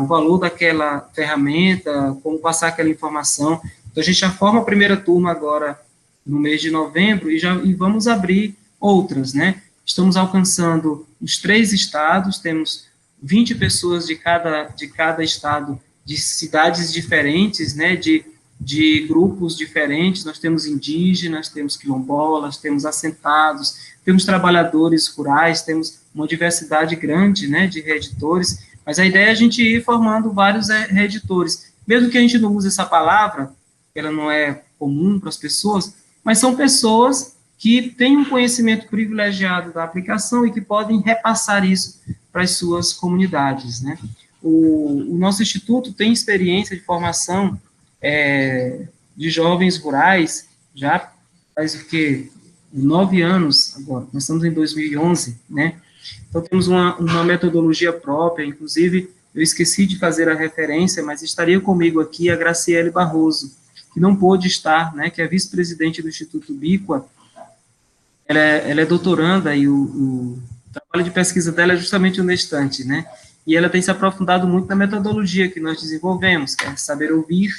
B: o valor daquela ferramenta, como passar aquela informação. Então, a gente já forma a primeira turma agora no mês de novembro e vamos abrir outras, né? Estamos alcançando os 3 estados, temos 20 pessoas de cada estado, de cidades diferentes, né? De grupos diferentes. Nós temos indígenas, temos quilombolas, temos assentados, temos trabalhadores rurais, temos uma diversidade grande, né, de reeditores, mas a ideia é a gente ir formando vários reeditores, mesmo que a gente não use essa palavra, ela não é comum para as pessoas, mas são pessoas que têm um conhecimento privilegiado da aplicação e que podem repassar isso para as suas comunidades, né. O nosso instituto tem experiência de formação de jovens rurais, já faz 9 anos agora, nós estamos em 2011, né. Então, temos uma metodologia própria, inclusive, eu esqueci de fazer a referência, mas estaria comigo aqui a Graciele Barroso, que não pôde estar, né, que é vice-presidente do Instituto Bicua. Ela é doutoranda e o trabalho de pesquisa dela é justamente o Nestante, né, e ela tem se aprofundado muito na metodologia que nós desenvolvemos, que é saber ouvir,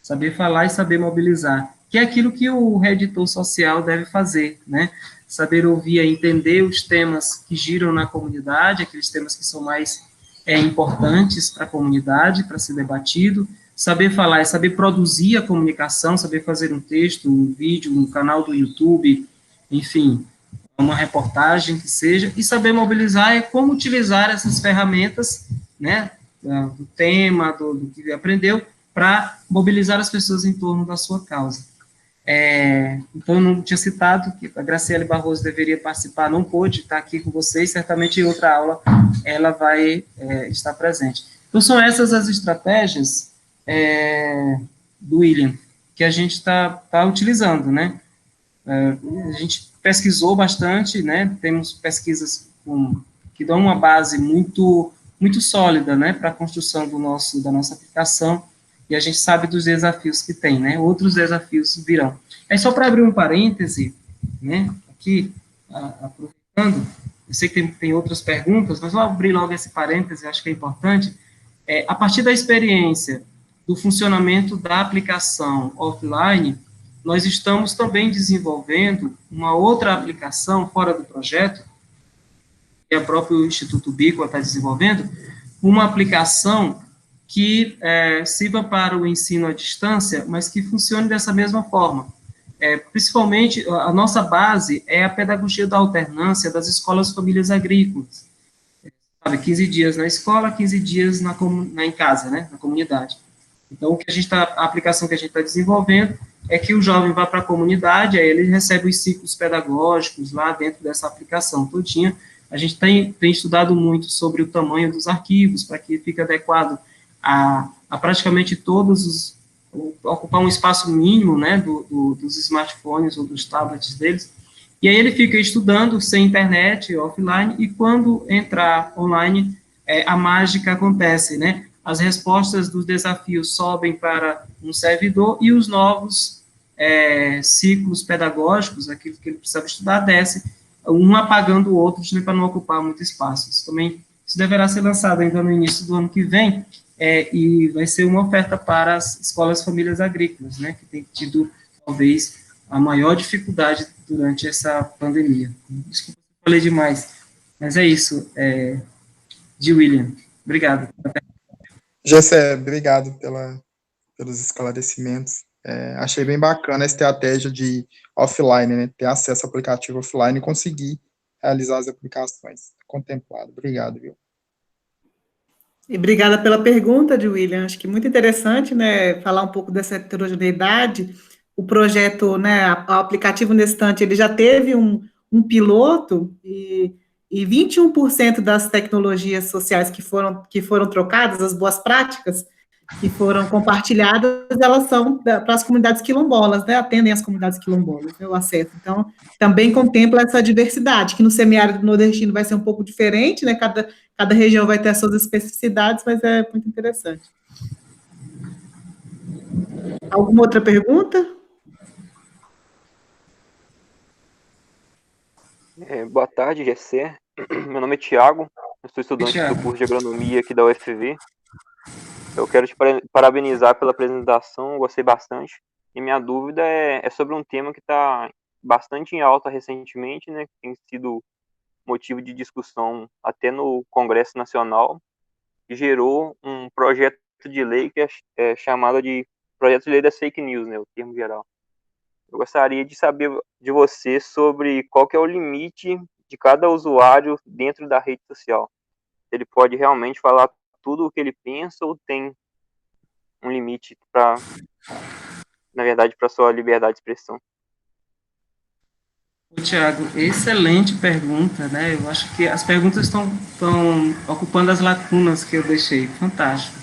B: saber falar e saber mobilizar, que é aquilo que o reeditor social deve fazer, né, saber ouvir é entender os temas que giram na comunidade, aqueles temas que são mais importantes para a comunidade, para ser debatido. Saber falar é saber produzir a comunicação, saber fazer um texto, um vídeo, um canal do YouTube, enfim, uma reportagem que seja, e saber mobilizar é como utilizar essas ferramentas, né, do tema, do que aprendeu, para mobilizar as pessoas em torno da sua causa. Então, eu não tinha citado que a Graciele Barroso deveria participar, não pôde estar aqui com vocês, certamente em outra aula ela vai estar presente. Então, são essas as estratégias do William, que a gente está utilizando, né? A gente pesquisou bastante, né? Temos pesquisas que dão uma base muito, muito sólida, né, para a construção da nossa aplicação, e a gente sabe dos desafios que tem, né? Outros desafios virão. Só para abrir um parêntese, né, aqui, aproveitando, eu sei que tem outras perguntas, mas vou abrir logo esse parêntese, acho que é importante. A partir da experiência do funcionamento da aplicação offline, nós estamos também desenvolvendo uma outra aplicação fora do projeto, que o próprio Instituto Bicua está desenvolvendo, uma aplicação que sirva para o ensino à distância, mas que funcione dessa mesma forma. Principalmente, a nossa base é a pedagogia da alternância das escolas famílias agrícolas. 15 dias na escola, 15 dias em casa, né, na comunidade. Então, a aplicação que a gente está desenvolvendo é que o jovem vá para a comunidade, aí ele recebe os ciclos pedagógicos lá dentro dessa aplicação todinha. A gente tem estudado muito sobre o tamanho dos arquivos, para que fique adequado a praticamente todos ocupar um espaço mínimo, né, dos smartphones ou dos tablets deles, e aí ele fica estudando sem internet, offline, e quando entrar online, a mágica acontece, né, as respostas dos desafios sobem para um servidor, e os novos ciclos pedagógicos, aquilo que ele precisava estudar, desce, um apagando o outro, para não ocupar muito espaço. Isso deverá ser lançado ainda no início do ano que vem, e vai ser uma oferta para as escolas famílias agrícolas, né, que tem tido talvez, a maior dificuldade durante essa pandemia. Desculpa, falei demais, mas é isso, de William. Obrigado.
C: Gessé, obrigado pelos esclarecimentos. Achei bem bacana a estratégia de offline, né? Ter acesso ao aplicativo offline e conseguir realizar as aplicações. Contemplado. Obrigado, viu?
A: E obrigada pela pergunta, de William. Acho que muito interessante, né, falar um pouco dessa heterogeneidade. O projeto, né, o aplicativo Nestante, ele já teve um piloto e 21% das tecnologias sociais que foram trocadas, as boas práticas que foram compartilhadas, elas são para as comunidades quilombolas, né, atendem as comunidades quilombolas, né, o acesso. Então, também contempla essa diversidade, que no semiárido nordestino vai ser um pouco diferente, né, cada região vai ter as suas especificidades, mas é muito interessante. Alguma outra pergunta?
D: Boa tarde, Gessé. Meu nome é Tiago, eu sou estudante do curso de agronomia aqui da UFV. Eu quero te parabenizar pela apresentação, gostei bastante. E minha dúvida é sobre um tema que está bastante em alta recentemente, né, que tem sido motivo de discussão até no Congresso Nacional, que gerou um projeto de lei que é chamado de Projeto de Lei das Fake News, né, o termo geral. Eu gostaria de saber de você sobre qual que é o limite de cada usuário dentro da rede social. Ele pode realmente falar tudo o que ele pensa ou tem um limite na verdade, para sua liberdade de expressão?
B: Tiago, excelente pergunta, né? Eu acho que as perguntas estão ocupando as lacunas que eu deixei. Fantástico.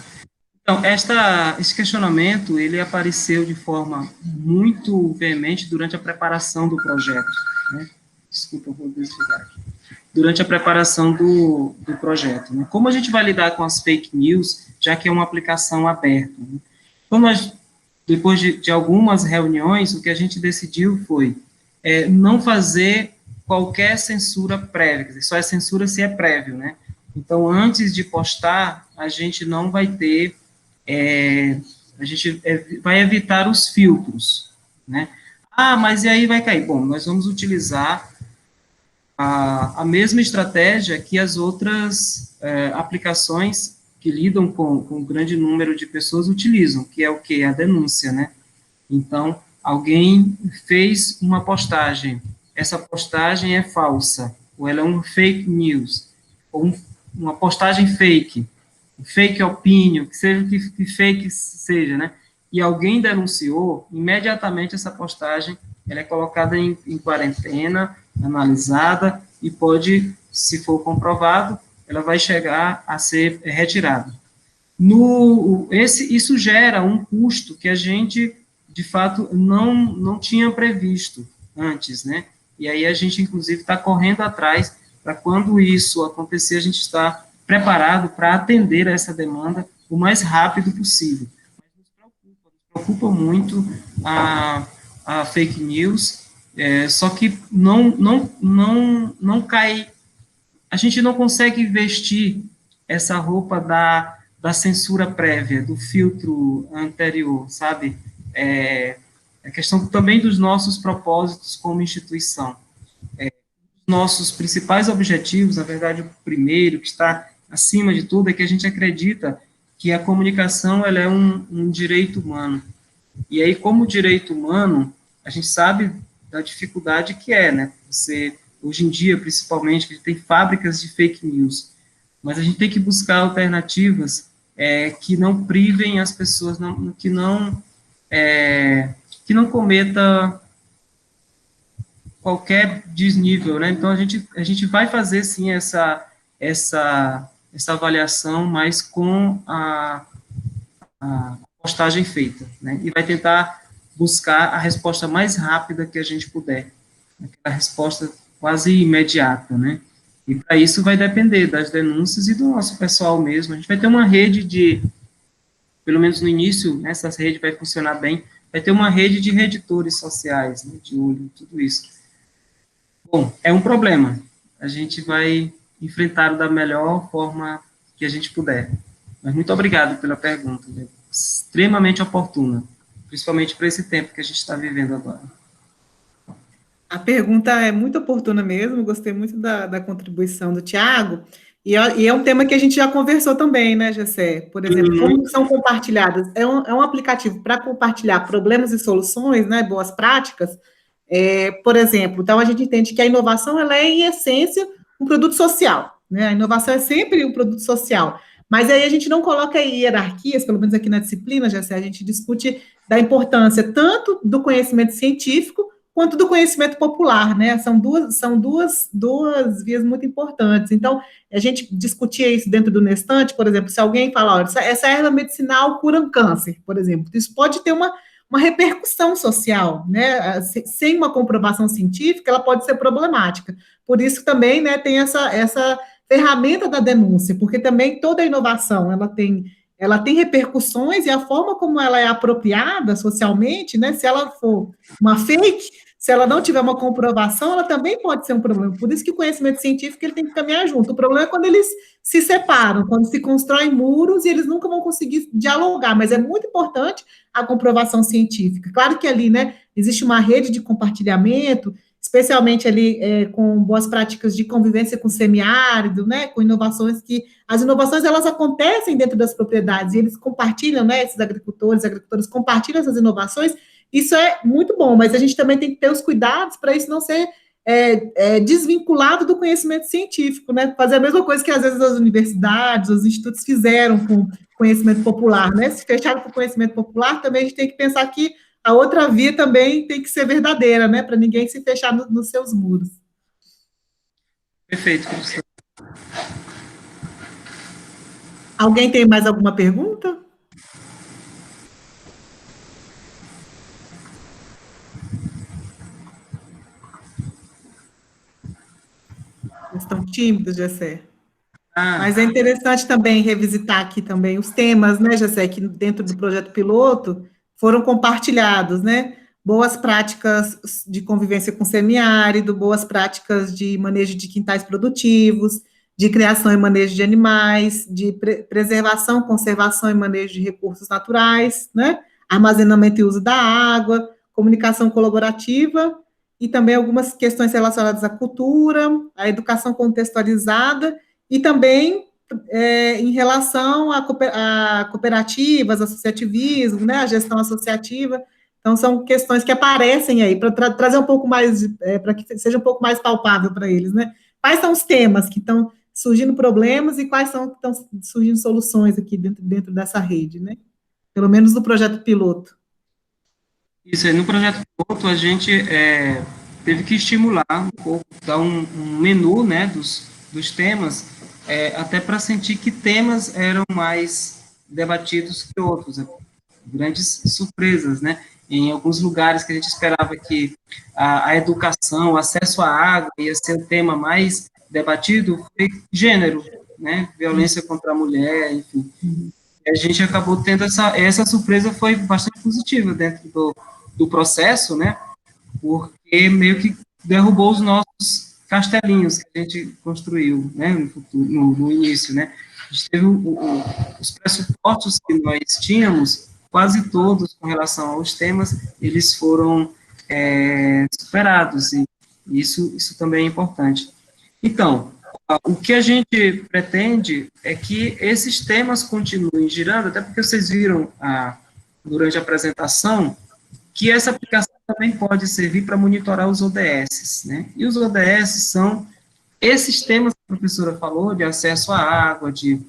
B: Então, esse questionamento, ele apareceu de forma muito veemente durante a preparação do projeto, né? Desculpa, eu vou desligar aqui. Durante a preparação do projeto, né? Como a gente vai lidar com as fake news, já que é uma aplicação aberta, né? Então, depois de algumas reuniões, o que a gente decidiu foi não fazer qualquer censura prévia, quer dizer, só é censura se é prévio, né? Então, antes de postar, a gente não vai ter, a gente vai evitar os filtros, né? Ah, mas e aí vai cair? Bom, nós vamos utilizar a mesma estratégia que as outras aplicações que lidam com um grande número de pessoas utilizam, que é o quê? A denúncia, né? Então, alguém fez uma postagem, essa postagem é falsa, ou ela é um fake news, ou uma postagem fake opinion, que seja que fake seja, né? E alguém denunciou, imediatamente essa postagem ela é colocada em quarentena, analisada, e pode, se for comprovado, ela vai chegar a ser retirada. Isso gera um custo que a gente, de fato, não tinha previsto antes, né? E aí a gente, inclusive, está correndo atrás para quando isso acontecer, a gente está preparado para atender a essa demanda o mais rápido possível. Mas nos preocupa muito a fake news, só que não cai, a gente não consegue vestir essa roupa da censura prévia, do filtro anterior, sabe? A questão também dos nossos propósitos como instituição. Nossos principais objetivos, na verdade, o primeiro, que está acima de tudo, é que a gente acredita que a comunicação ela é um direito humano. E aí, como direito humano, a gente sabe da dificuldade que é, né? Hoje em dia, principalmente, a gente tem fábricas de fake news, mas a gente tem que buscar alternativas que não privem as pessoas, que não cometa qualquer desnível, né? Então, a gente vai fazer, sim, essa avaliação, mas com a postagem feita, né? E vai tentar buscar a resposta mais rápida que a gente puder, aquela resposta quase imediata, né? E para isso vai depender das denúncias e do nosso pessoal mesmo. A gente vai ter uma rede pelo menos no início, né, essa rede vai funcionar bem, vai ter uma rede de reditores sociais, né, de olho, tudo isso. Bom, é um problema. A gente vai enfrentar da melhor forma que a gente puder. Mas muito obrigado pela pergunta, né? Extremamente oportuna. principalmente para esse tempo que a gente está vivendo agora.
A: A pergunta é muito oportuna mesmo, gostei muito da contribuição do Tiago, e é um tema que a gente já conversou também, né, Gessé? Por exemplo, como são compartilhadas, é um aplicativo para compartilhar problemas e soluções, né, boas práticas, por exemplo, então a gente entende que a inovação, ela é, em essência, um produto social, né, a inovação é sempre um produto social, mas aí a gente não coloca hierarquias, pelo menos aqui na disciplina, Gessé, a gente discute da importância tanto do conhecimento científico, quanto do conhecimento popular, né? São duas vias muito importantes. Então, a gente discutia isso dentro do Nestante, por exemplo, se alguém fala, olha, essa erva medicinal cura um câncer, por exemplo, isso pode ter uma repercussão social, né? Sem uma comprovação científica, ela pode ser problemática. Por isso também, né, tem essa ferramenta da denúncia, porque também toda inovação, ela tem repercussões, e a forma como ela é apropriada socialmente, né, se ela for uma fake, se ela não tiver uma comprovação, ela também pode ser um problema. Por isso que o conhecimento científico, ele tem que caminhar junto. O problema é quando eles se separam, quando se constroem muros e eles nunca vão conseguir dialogar, mas é muito importante a comprovação científica. Claro que ali, né, existe uma rede de compartilhamento, especialmente ali com boas práticas de convivência com semiárido, né, com inovações as inovações, elas acontecem dentro das propriedades, e eles compartilham, né, esses agricultores compartilham essas inovações. Isso é muito bom, mas a gente também tem que ter os cuidados para isso não ser desvinculado do conhecimento científico, né? Fazer a mesma coisa que às vezes as universidades, os institutos fizeram com conhecimento popular, né? Se fecharam com o conhecimento popular, também a gente tem que pensar que a outra via também tem que ser verdadeira, né? Para ninguém se fechar nos seus muros.
B: Perfeito, professor.
A: Alguém tem mais alguma pergunta? Estão tímidos, Gessé. Mas é interessante também revisitar aqui também os temas, né, Gessé, que dentro do projeto piloto foram compartilhados, né? Boas práticas de convivência com semiárido, boas práticas de manejo de quintais produtivos, de criação e manejo de animais, de preservação, conservação e manejo de recursos naturais, né? Armazenamento e uso da água, comunicação colaborativa, e também algumas questões relacionadas à cultura, à educação contextualizada, e também em relação a cooperativas, associativismo, né, a gestão associativa. Então, são questões que aparecem aí, para trazer um pouco mais, para que seja um pouco mais palpável para eles, né? Quais são os temas que estão surgindo problemas e quais são que estão surgindo soluções aqui dentro dessa rede, né? Pelo menos no projeto piloto.
B: Isso aí, no projeto piloto, a gente teve que estimular um pouco, dar um menu, né, dos temas, até para sentir que temas eram mais debatidos que outros, grandes surpresas, né? Em alguns lugares que a gente esperava que a educação, o acesso à água ia ser o tema mais debatido, foi gênero, né? Violência contra a mulher, enfim. A gente acabou tendo essa surpresa, foi bastante positiva dentro do processo, né? Porque meio que derrubou os nossos castelinhos que a gente construiu, né? No início, né? A gente teve os pressupostos que nós tínhamos, quase todos com relação aos temas, eles foram superados, e isso também é importante. Então, o que a gente pretende é que esses temas continuem girando, até porque vocês viram durante a apresentação que essa aplicação também pode servir para monitorar os ODS, né? E os ODS são esses temas que a professora falou, de acesso à água, de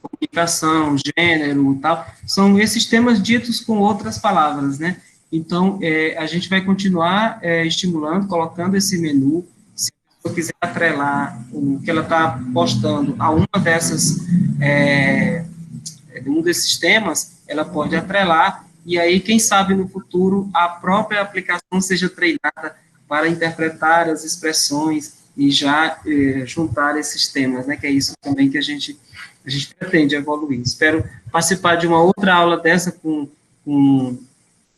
B: comunicação, gênero e tal, são esses temas ditos com outras palavras, né? Então, a gente vai continuar estimulando, colocando esse menu. Se a pessoa quiser atrelar o que ela está postando a uma dessas, um desses temas, ela pode atrelar, e aí, quem sabe, no futuro, a própria aplicação seja treinada para interpretar as expressões e já juntar esses temas, né? Que é isso também que a gente pretende evoluir. Espero participar de uma outra aula dessa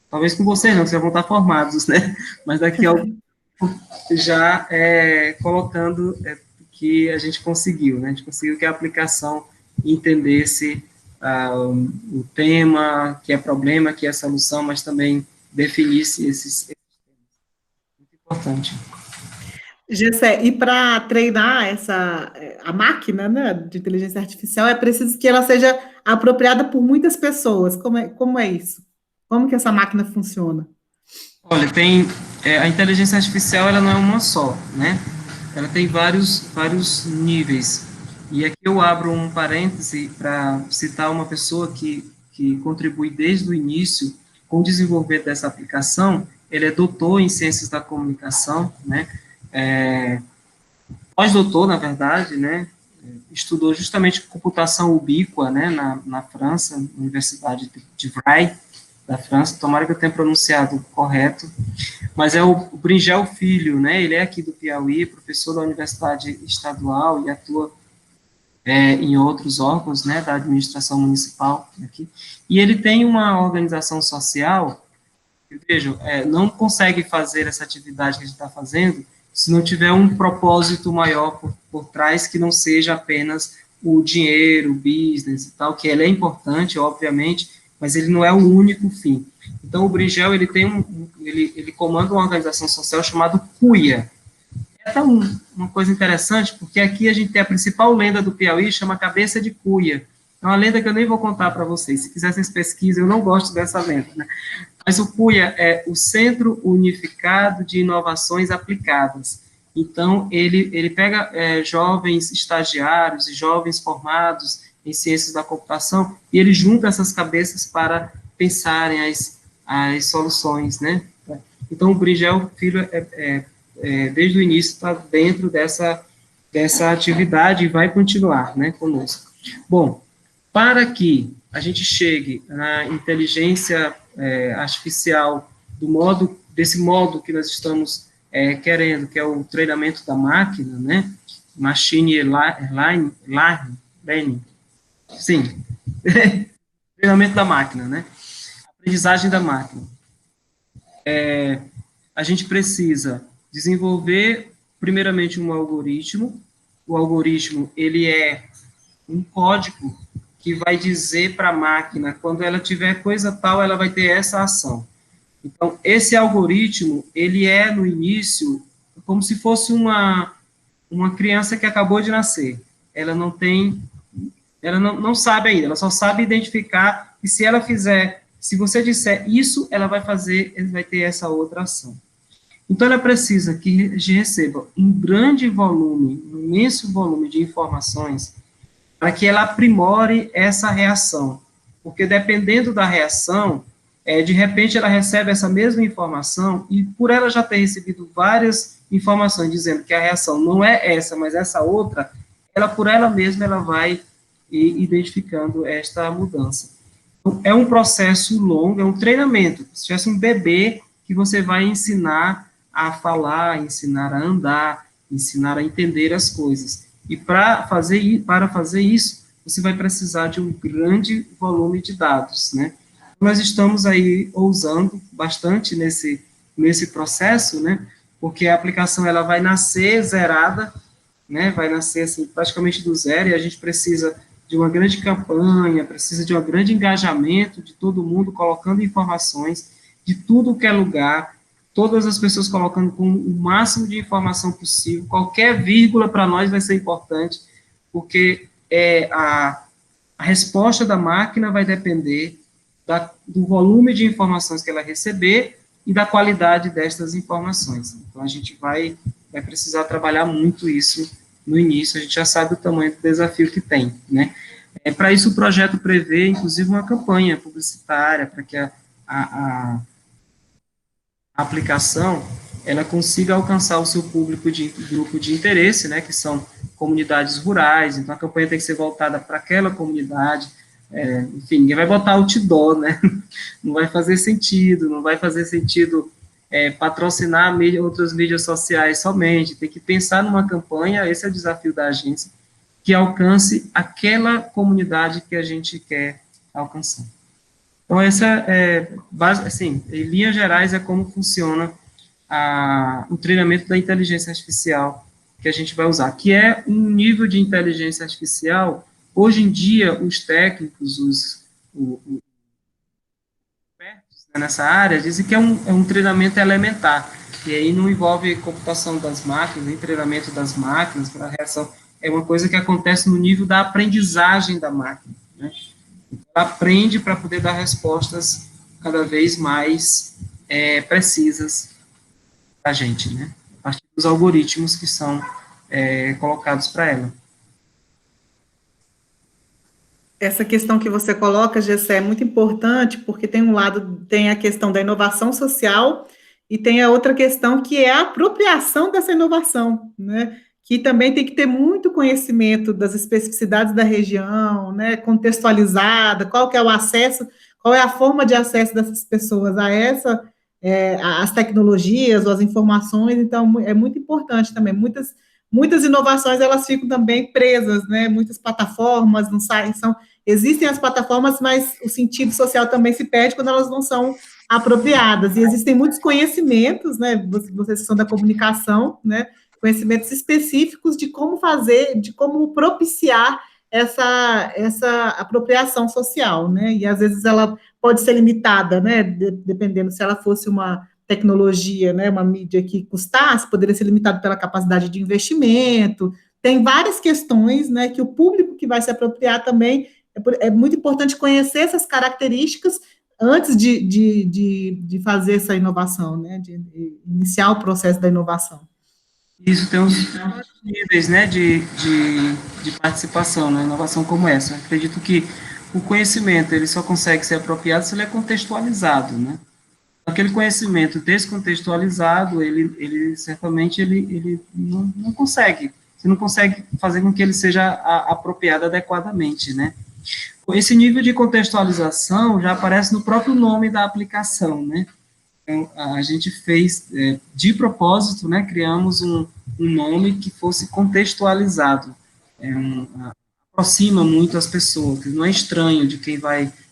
B: talvez com vocês não, vocês vão estar formados, né? Mas daqui a algum tempo já colocando que a gente conseguiu, né? A gente conseguiu que a aplicação entendesse o tema, que é problema, que é solução, mas também definisse esses temas. Muito importante.
A: Gessé, e para treinar a máquina, né, de inteligência artificial, é preciso que ela seja apropriada por muitas pessoas. Como é isso? Como que essa máquina funciona?
B: Olha, a inteligência artificial, ela não é uma só, né? Ela tem vários níveis. E aqui eu abro um parêntese para citar uma pessoa que contribui desde o início com o desenvolvimento dessa aplicação. Ele é doutor em ciências da comunicação, né? Pós-doutor, na verdade, né? Estudou justamente computação ubíqua, né? Na França, na Universidade de Vraille, da França. Tomara que eu tenha pronunciado correto. Mas é o Bringel Filho, né? Ele é aqui do Piauí, professor da Universidade Estadual e atua em outros órgãos, né, da administração municipal aqui. E ele tem uma organização social, vejo, não consegue fazer essa atividade que a gente está fazendo se não tiver um propósito maior por trás, que não seja apenas o dinheiro, o business e tal, que ele é importante, obviamente, mas ele não é o único fim. Então, o Bringel, ele comanda uma organização social chamada CUIA. É até uma coisa interessante, porque aqui a gente tem a principal lenda do Piauí, chama Cabeça de Cuia. É uma lenda que eu nem vou contar para vocês. Se quiser, vocês pesquisem, eu não gosto dessa lenda, né? Mas o CUIA é o Centro Unificado de Inovações Aplicadas. Então, ele pega jovens estagiários e jovens formados em ciências da computação e ele junta essas cabeças para pensarem as soluções, né? Então, o Bringel Filho desde o início está dentro dessa atividade e vai continuar, né, conosco. Bom, para que a gente chegue na inteligência artificial desse modo que nós estamos querendo, que é o treinamento da máquina, né, machine learning, sim, treinamento da máquina, né, aprendizagem da máquina. A gente precisa desenvolver, primeiramente, um algoritmo. O algoritmo, ele é um código que vai dizer para a máquina, quando ela tiver coisa tal, ela vai ter essa ação. Então, esse algoritmo, ele no início, como se fosse uma criança que acabou de nascer. Ela não sabe ainda, ela só sabe identificar, e se você disser isso, ela vai ter essa outra ação. Então, ela precisa que receba um grande volume, um imenso volume de informações para que ela aprimore essa reação. Porque, dependendo da reação, de repente, ela recebe essa mesma informação e, por ela já ter recebido várias informações dizendo que a reação não é essa, mas essa outra, por ela mesma, ela vai ir identificando esta mudança. Então, é um processo longo, é um treinamento. Se tivesse um bebê que você vai ensinar a falar, ensinar a andar, ensinar a entender as coisas. E para fazer isso, você vai precisar de um grande volume de dados, né? Nós estamos aí ousando bastante nesse processo, né? Porque a aplicação ela vai nascer zerada, né? Vai nascer assim praticamente do zero e a gente precisa de uma grande campanha, precisa de um grande engajamento de todo mundo colocando informações de tudo que é lugar, todas as pessoas colocando com o máximo de informação possível, qualquer vírgula para nós vai ser importante, porque a resposta da máquina vai depender do volume de informações que ela receber e da qualidade destas informações. Então, a gente vai precisar trabalhar muito isso no início, a gente já sabe o tamanho do desafio que tem, né? Para isso, o projeto prevê, inclusive, uma campanha publicitária para que a aplicação ela consiga alcançar o seu grupo de interesse, né, que são comunidades rurais. Então, a campanha tem que ser voltada para aquela comunidade, enfim, ninguém vai botar outdoor, né, não vai fazer sentido patrocinar outras mídias sociais somente, tem que pensar numa campanha, esse é o desafio da agência, que alcance aquela comunidade que a gente quer alcançar. Então, essa assim, em linhas gerais, é como funciona o treinamento da inteligência artificial que a gente vai usar, que é um nível de inteligência artificial Hoje em dia, os técnicos, expertos, né, nessa área, dizem que é um treinamento elementar, e aí não envolve computação das máquinas, nem treinamento das máquinas para reação, é uma coisa que acontece no nível da aprendizagem da máquina, né? Ela aprende para poder dar respostas cada vez mais precisas para a gente, né? A partir dos algoritmos que são colocados para ela.
A: Essa questão que você coloca, Gessé, é muito importante, porque tem um lado, tem a questão da inovação social, e tem a outra questão que é a apropriação dessa inovação, né? Que também tem que ter muito conhecimento das especificidades da região, né? Contextualizada, qual que é o acesso, qual é a forma de acesso dessas pessoas a as tecnologias ou as informações, então é muito importante também. Muitas inovações elas ficam também presas, né? Muitas plataformas não saem, existem as plataformas, mas o sentido social também se perde quando elas não são apropriadas. E existem muitos conhecimentos, né? Vocês são da comunicação, né? Conhecimentos específicos de como fazer, de como propiciar essa apropriação social, né? E às vezes ela pode ser limitada, né? Dependendo se ela fosse uma tecnologia, né? Uma mídia que custasse, poderia ser limitado pela capacidade de investimento. Tem várias questões, né? Que o público que vai se apropriar também é muito importante conhecer essas características antes de fazer essa inovação, né? De iniciar o processo da inovação.
B: Isso tem uns níveis, né, de participação na inovação como essa. Eu acredito que o conhecimento ele só consegue ser apropriado se ele é contextualizado, né? Aquele conhecimento descontextualizado, ele certamente ele não consegue, você não consegue fazer com que ele seja apropriado adequadamente, né? Esse nível de contextualização já aparece no próprio nome da aplicação, né? Então, a gente fez, de propósito, né, criamos um nome que fosse contextualizado, aproxima muito as pessoas, que não é estranho de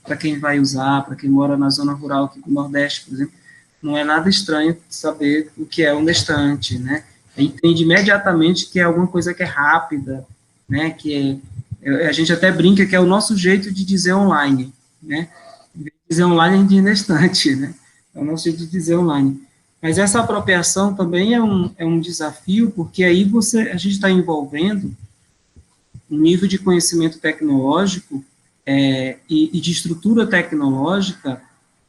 B: para quem vai usar, para quem mora na zona rural aqui do Nordeste, por exemplo, não é nada estranho saber o que é um estante, né? Entende imediatamente que é alguma coisa que é rápida, né, a gente até brinca que é o nosso jeito de dizer online, né? Em vez de dizer online, a gente diz na estante, né? É o nosso jeito de dizer online. Mas essa apropriação também é um desafio, porque aí a gente está envolvendo um nível de conhecimento tecnológico e de estrutura tecnológica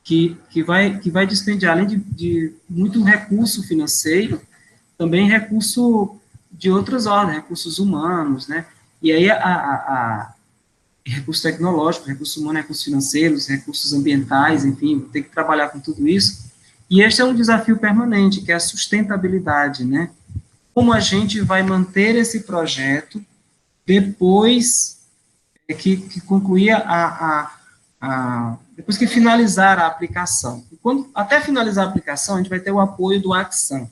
B: que vai dispendiar, além de muito recurso financeiro, também recurso de outras ordens, recursos humanos, né? E aí recurso tecnológico, recursos humanos, recursos financeiros, recursos ambientais, enfim, tem que trabalhar com tudo isso. E este é um desafio permanente, que é a sustentabilidade, né? Como a gente vai manter esse projeto depois que concluir depois que finalizar a aplicação. E até finalizar a aplicação, a gente vai ter o apoio do Axam,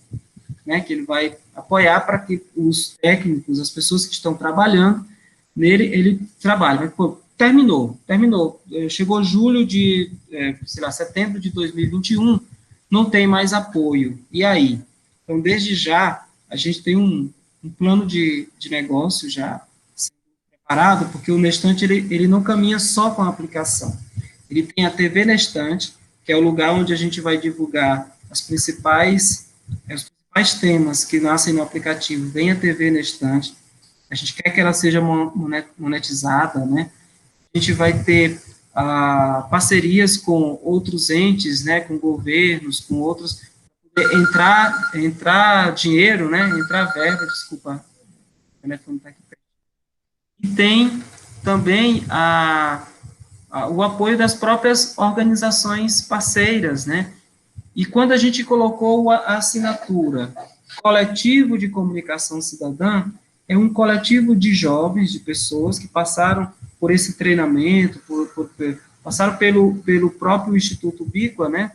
B: né? Que ele vai apoiar para que os técnicos, as pessoas que estão trabalhando nele, ele trabalha. Mas, pô, terminou. Chegou julho setembro de 2021, não tem mais apoio. E aí? Então, desde já, a gente tem um plano de negócio já preparado, porque o Nestante, ele não caminha só com a aplicação. Ele tem a TV Nestante, que é o lugar onde a gente vai divulgar os principais temas que nascem no aplicativo. Vem a TV Nestante, a gente quer que ela seja monetizada, né? A gente vai ter parcerias com outros entes, né, com governos, com outros, entrar dinheiro, né, entrar verba, desculpa, o telefone está aqui perto. E tem também o apoio das próprias organizações parceiras, né? E quando a gente colocou a assinatura Coletivo de Comunicação Cidadã, é um coletivo de jovens, de pessoas que passaram por esse treinamento, passaram pelo próprio Instituto Ubiqua, né,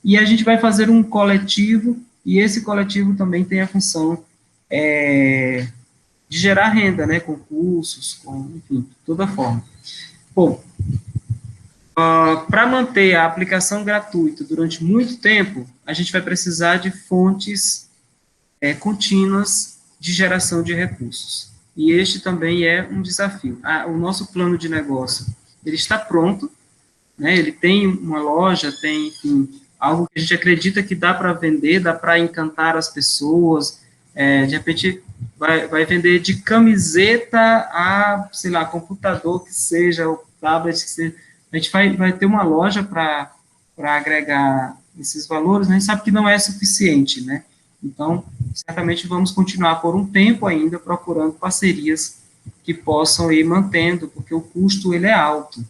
B: e a gente vai fazer um coletivo, e esse coletivo também tem a função de gerar renda, né, com cursos, enfim, de toda forma. Bom, para manter a aplicação gratuita durante muito tempo, a gente vai precisar de fontes contínuas de geração de recursos. e este também é um desafio. O nosso plano de negócio, ele está pronto, né, ele tem uma loja, tem, enfim, algo que a gente acredita que dá para vender, dá para encantar as pessoas, de repente vai vender de camiseta a, sei lá, computador que seja, ou tablet que seja, a gente vai ter uma loja para agregar esses valores, né, a gente sabe que não é suficiente, né, então, certamente vamos continuar por um tempo ainda procurando parcerias que possam ir mantendo, porque o custo, ele é alto.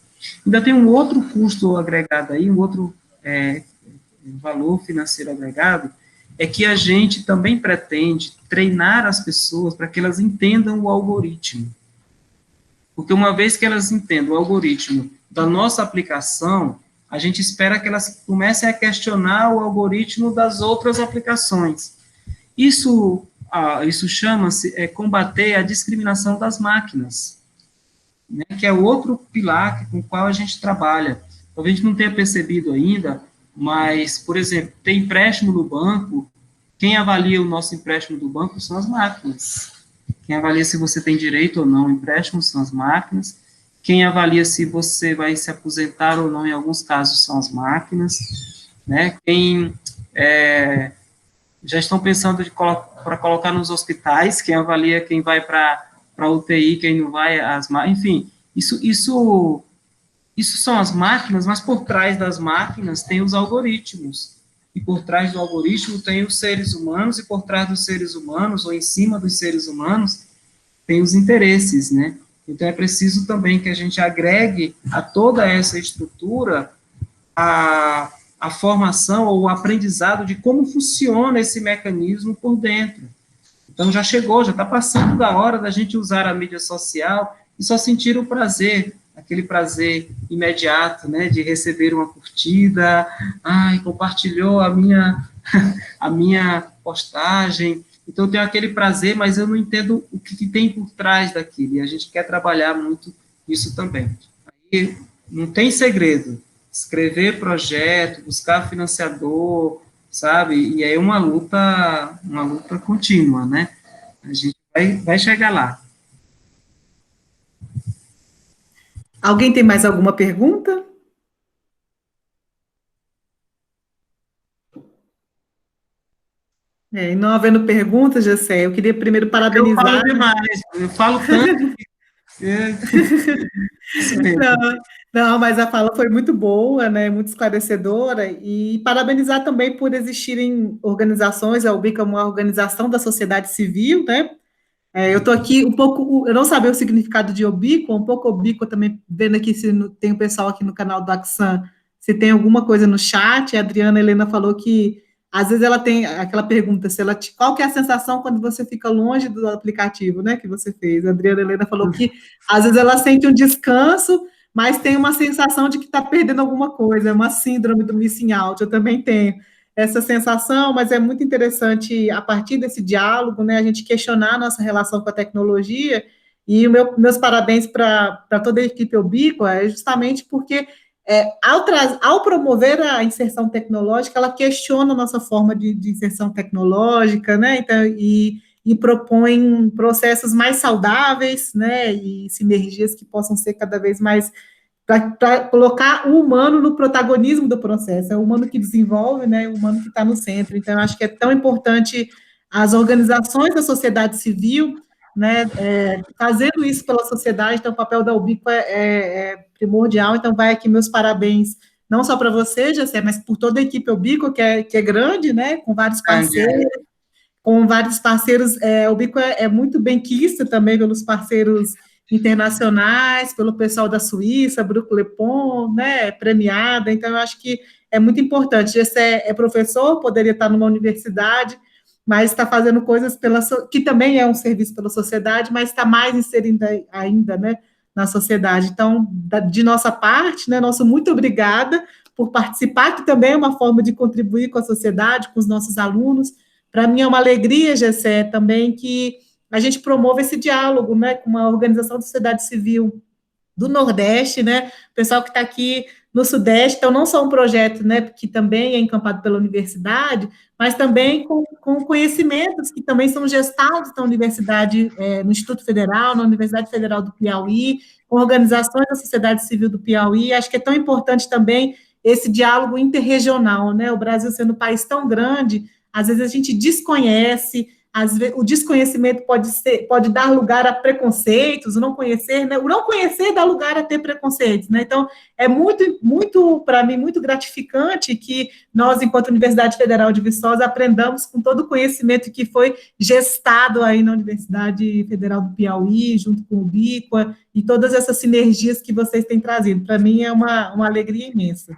B: Ainda tem um outro custo agregado aí, um outro valor financeiro agregado, é que a gente também pretende treinar as pessoas para que elas entendam o algoritmo. Porque uma vez que elas entendam o algoritmo da nossa aplicação, a gente espera que elas comecem a questionar o algoritmo das outras aplicações. Isso chama-se combater a discriminação das máquinas, né, que é outro pilar com o qual a gente trabalha. Talvez a gente não tenha percebido ainda, mas, por exemplo, tem empréstimo no banco, quem avalia o nosso empréstimo do banco são as máquinas. Quem avalia se você tem direito ou não ao empréstimo são as máquinas. Quem avalia se você vai se aposentar ou não, em alguns casos, são as máquinas. Né? Quem já estão pensando para colocar nos hospitais, quem avalia quem vai para UTI, quem não vai, enfim, isso são as máquinas, mas por trás das máquinas tem os algoritmos, e por trás do algoritmo tem os seres humanos, e por trás dos seres humanos, ou em cima dos seres humanos, tem os interesses, né? Então é preciso também que a gente agregue a toda essa estrutura a formação ou o aprendizado de como funciona esse mecanismo por dentro. Então, já está passando da hora da gente usar a mídia social e só sentir o prazer, aquele prazer imediato, né, de receber uma curtida, compartilhou a minha postagem, então eu tenho aquele prazer, mas eu não entendo o que tem por trás daquilo, e a gente quer trabalhar muito isso também. Aí, não tem segredo, escrever projeto, buscar financiador, sabe? E aí é uma luta contínua, né? A gente vai chegar lá.
A: Alguém tem mais alguma pergunta? Não havendo perguntas, Gessé, eu queria primeiro parabenizar.
B: Eu falo demais, eu falo tanto.
A: Não, mas a fala foi muito boa, né, muito esclarecedora, e parabenizar também por existirem organizações, a UBICA é uma organização da sociedade civil, né, eu estou aqui um pouco, eu não sabia o significado de obíqua, um pouco obíqua também, vendo aqui se tem o pessoal aqui no canal do Axan, se tem alguma coisa no chat. A Adriana Helena falou que, às vezes, ela tem aquela pergunta, qual que é a sensação quando você fica longe do aplicativo, né, que você fez? A Adriana Helena falou que, às vezes, ela sente um descanso, mas tem uma sensação de que está perdendo alguma coisa, é uma síndrome do missing out. Eu também tenho essa sensação, mas é muito interessante, a partir desse diálogo, né, a gente questionar a nossa relação com a tecnologia, e meus parabéns para toda a equipe Ubíqua, é justamente porque, ao promover a inserção tecnológica, ela questiona a nossa forma de inserção tecnológica, né, então, e propõe processos mais saudáveis, né, e sinergias que possam ser cada vez mais, para colocar o humano no protagonismo do processo, é o humano que desenvolve, né, o humano que está no centro. Então, eu acho que é tão importante as organizações da sociedade civil, né, fazendo isso pela sociedade. Então, o papel da Ubíqua é primordial. Então, vai aqui meus parabéns, não só para você, Gessé, mas por toda a equipe Ubíqua, que é grande, né, com vários parceiros. A Ubíqua é muito benquista também pelos parceiros internacionais, pelo pessoal da Suíça, Bruco Lepon, né, premiada. Então, eu acho que é muito importante. Esse é professor, poderia estar numa universidade, mas está fazendo coisas que também é um serviço pela sociedade, mas está mais inserindo ainda, né, na sociedade. Então, de nossa parte, né, nosso muito obrigada por participar, que também é uma forma de contribuir com a sociedade, com os nossos alunos. Para mim é uma alegria, Gessé, também que a gente promove esse diálogo, né, com uma organização da sociedade civil do Nordeste, né? O pessoal que está aqui no Sudeste, então não só um projeto, né, que também é encampado pela universidade, mas também com conhecimentos que também são gestados na universidade, no Instituto Federal, na Universidade Federal do Piauí, com organizações da sociedade civil do Piauí. Acho que é tão importante também esse diálogo interregional, né? O Brasil sendo um país tão grande, às vezes a gente desconhece, às vezes, o desconhecimento pode dar lugar a preconceitos, o não conhecer, né? O não conhecer dá lugar a ter preconceitos, né? Então, é muito para mim, muito gratificante que nós, enquanto Universidade Federal de Viçosa, aprendamos com todo o conhecimento que foi gestado aí na Universidade Federal do Piauí, junto com o BICOA, e todas essas sinergias que vocês têm trazido. Para mim, é uma alegria imensa.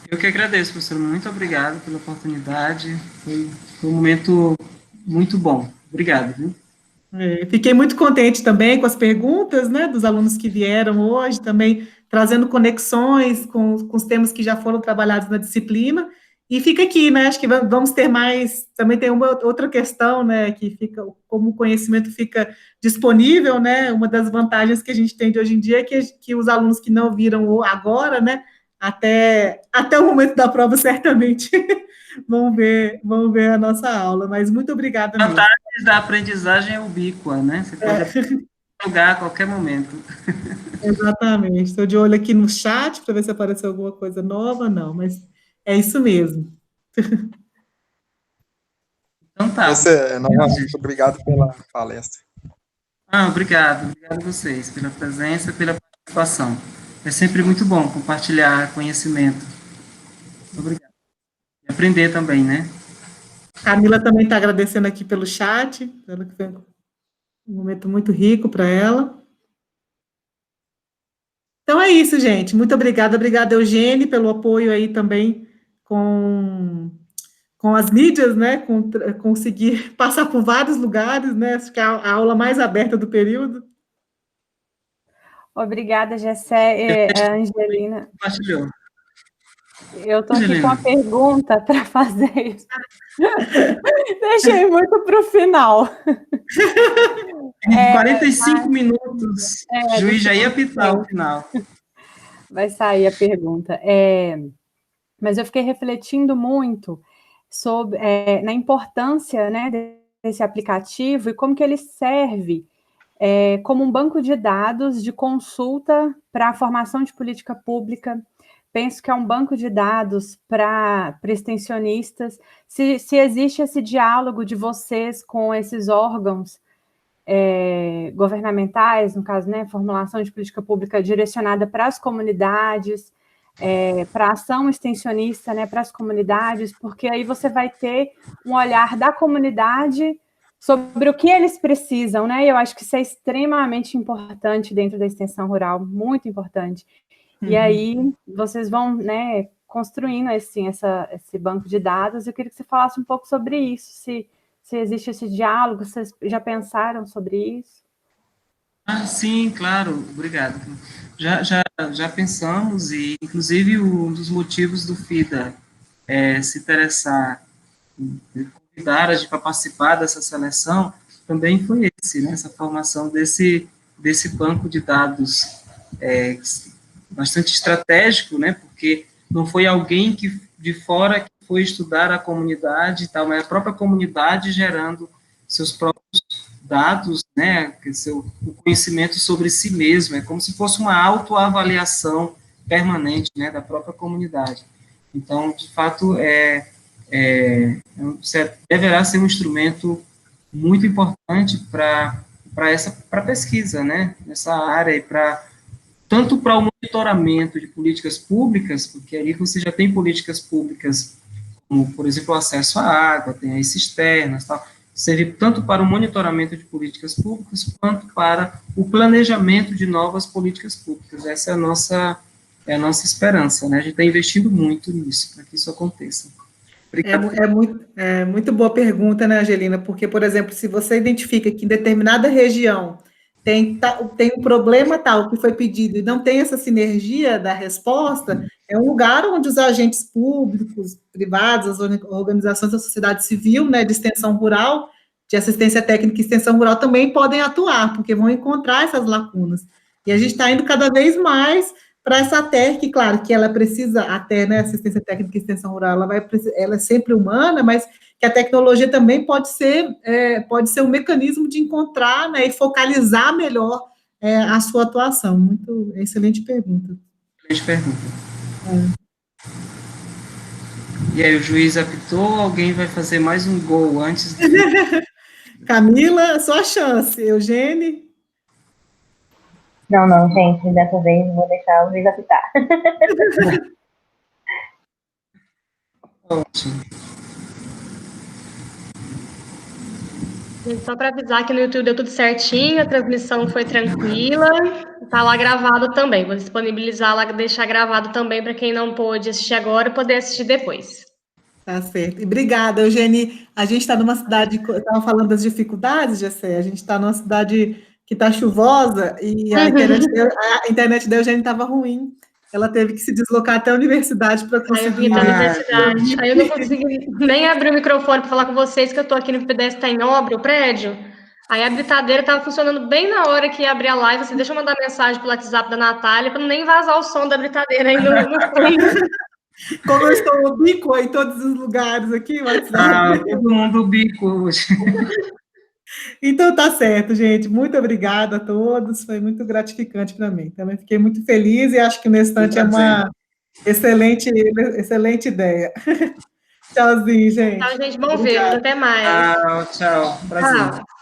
B: Eu que agradeço, professor. Muito obrigado pela oportunidade. Foi um momento muito bom. Obrigado, viu?
A: Fiquei muito contente também com as perguntas, né, dos alunos que vieram hoje, também trazendo conexões com os temas que já foram trabalhados na disciplina, e fica aqui, né, acho que vamos ter mais, também tem uma outra questão, né, que fica, como o conhecimento fica disponível, né, uma das vantagens que a gente tem de hoje em dia é que os alunos que não viram agora, né, até o momento da prova, certamente, vão ver a nossa aula, mas muito obrigada mesmo.
B: Vantagens da aprendizagem é ubíqua, né? Você pode jogar a qualquer momento.
A: Exatamente. Estou de olho aqui no chat para ver se apareceu alguma coisa nova. Não, mas é isso mesmo.
C: Então tá. Novamente, obrigado pela palestra.
B: Obrigado a vocês pela presença, pela participação. É sempre muito bom compartilhar conhecimento. Obrigado. E aprender também, né?
A: Camila também está agradecendo aqui pelo chat, ela que foi um momento muito rico para ela. Então é isso, gente. Muito obrigada. Obrigada, Eugênie, pelo apoio aí também com as mídias, né? Conseguir passar por vários lugares, né? Acho que é a aula mais aberta do período.
E: Obrigada, Gessé. Angelina.
B: Compartilhou.
E: Eu estou aqui com uma pergunta para fazer. Deixei muito para o final.
B: 45 minutos. O juiz já ia apitar o final.
E: Vai sair a pergunta. Mas eu fiquei refletindo muito sobre na importância, né, desse aplicativo e como que ele serve como um banco de dados de consulta para a formação de política pública. Penso que é um banco de dados para extensionistas. Se existe esse diálogo de vocês com esses órgãos governamentais, no caso, né, formulação de política pública direcionada para as comunidades, para a ação extensionista, né, para as comunidades, porque aí você vai ter um olhar da comunidade sobre o que eles precisam, né? E eu acho que isso é extremamente importante dentro da extensão rural, muito importante. E aí vocês vão, né, construindo esse banco de dados. Eu queria que você falasse um pouco sobre isso, se existe esse diálogo, vocês já pensaram sobre isso?
B: Sim, claro, obrigado. Já pensamos, e inclusive um dos motivos do FIDA se interessar em convidar a gente para participar dessa seleção também foi esse, né, essa formação desse banco de dados bastante estratégico, né, porque não foi alguém de fora que foi estudar a comunidade e tal, mas a própria comunidade gerando seus próprios dados, né, o conhecimento sobre si mesmo, é como se fosse uma autoavaliação permanente, né, da própria comunidade. Então, de fato, deverá ser um instrumento muito importante para pesquisa, né, nessa área, e tanto para o monitoramento de políticas públicas, porque aí você já tem políticas públicas, como, por exemplo, o acesso à água, tem as cisternas, tal, serve tanto para o monitoramento de políticas públicas, quanto para o planejamento de novas políticas públicas. Essa é a nossa esperança, né? A gente está investindo muito nisso, para que isso aconteça.
A: Muito boa pergunta, né, Angelina? Porque, por exemplo, se você identifica que em determinada região tem um problema tal que foi pedido e não tem essa sinergia da resposta, é um lugar onde os agentes públicos, privados, as organizações da sociedade civil, né, de extensão rural, de assistência técnica e extensão rural também podem atuar, porque vão encontrar essas lacunas. E a gente está indo cada vez mais para essa TER, que, claro, que ela precisa, até, né, assistência técnica e extensão rural, ela é sempre humana, mas que a tecnologia também pode ser um mecanismo de encontrar, né, e focalizar melhor a sua atuação. Muito excelente pergunta.
B: Excelente pergunta. E aí, o juiz apitou, alguém vai fazer mais um gol antes de...
A: Camila, sua chance. Eugênio?
F: Não, gente, dessa vez vou deixar o juiz apitar.
B: Ótimo.
G: Só para avisar que no YouTube deu tudo certinho, a transmissão foi tranquila, tá lá gravado também. Vou disponibilizar lá, deixar gravado também para quem não pôde assistir agora poder assistir depois.
A: Tá certo. E obrigada, Eugênio. A gente está numa cidade, eu estava falando das dificuldades, Gessé, a gente está numa cidade que está chuvosa e a internet da Eugênia estava ruim. Ela teve que se deslocar até a universidade para conseguir...
G: Aí eu vim da universidade. Aí eu não consegui nem abrir o microfone para falar com vocês, que eu estou aqui no PDS, está em obra, o prédio. Aí a britadeira estava funcionando bem na hora que ia abrir a live. Você deixa eu mandar mensagem pelo WhatsApp da Natália, para não nem vazar o som da britadeira aí no fundo.
A: Como eu estou ubíqua em todos os lugares aqui, WhatsApp.
B: Todo mundo ubíquo hoje.
A: Então tá certo, gente. Muito obrigada a todos. Foi muito gratificante para mim. Também fiquei muito feliz e acho que o Nestante é uma excelente ideia. Tchauzinho, gente.
G: Tchau, gente. Bom ver. Até mais.
B: Tchau. Prazer.
G: Tchau.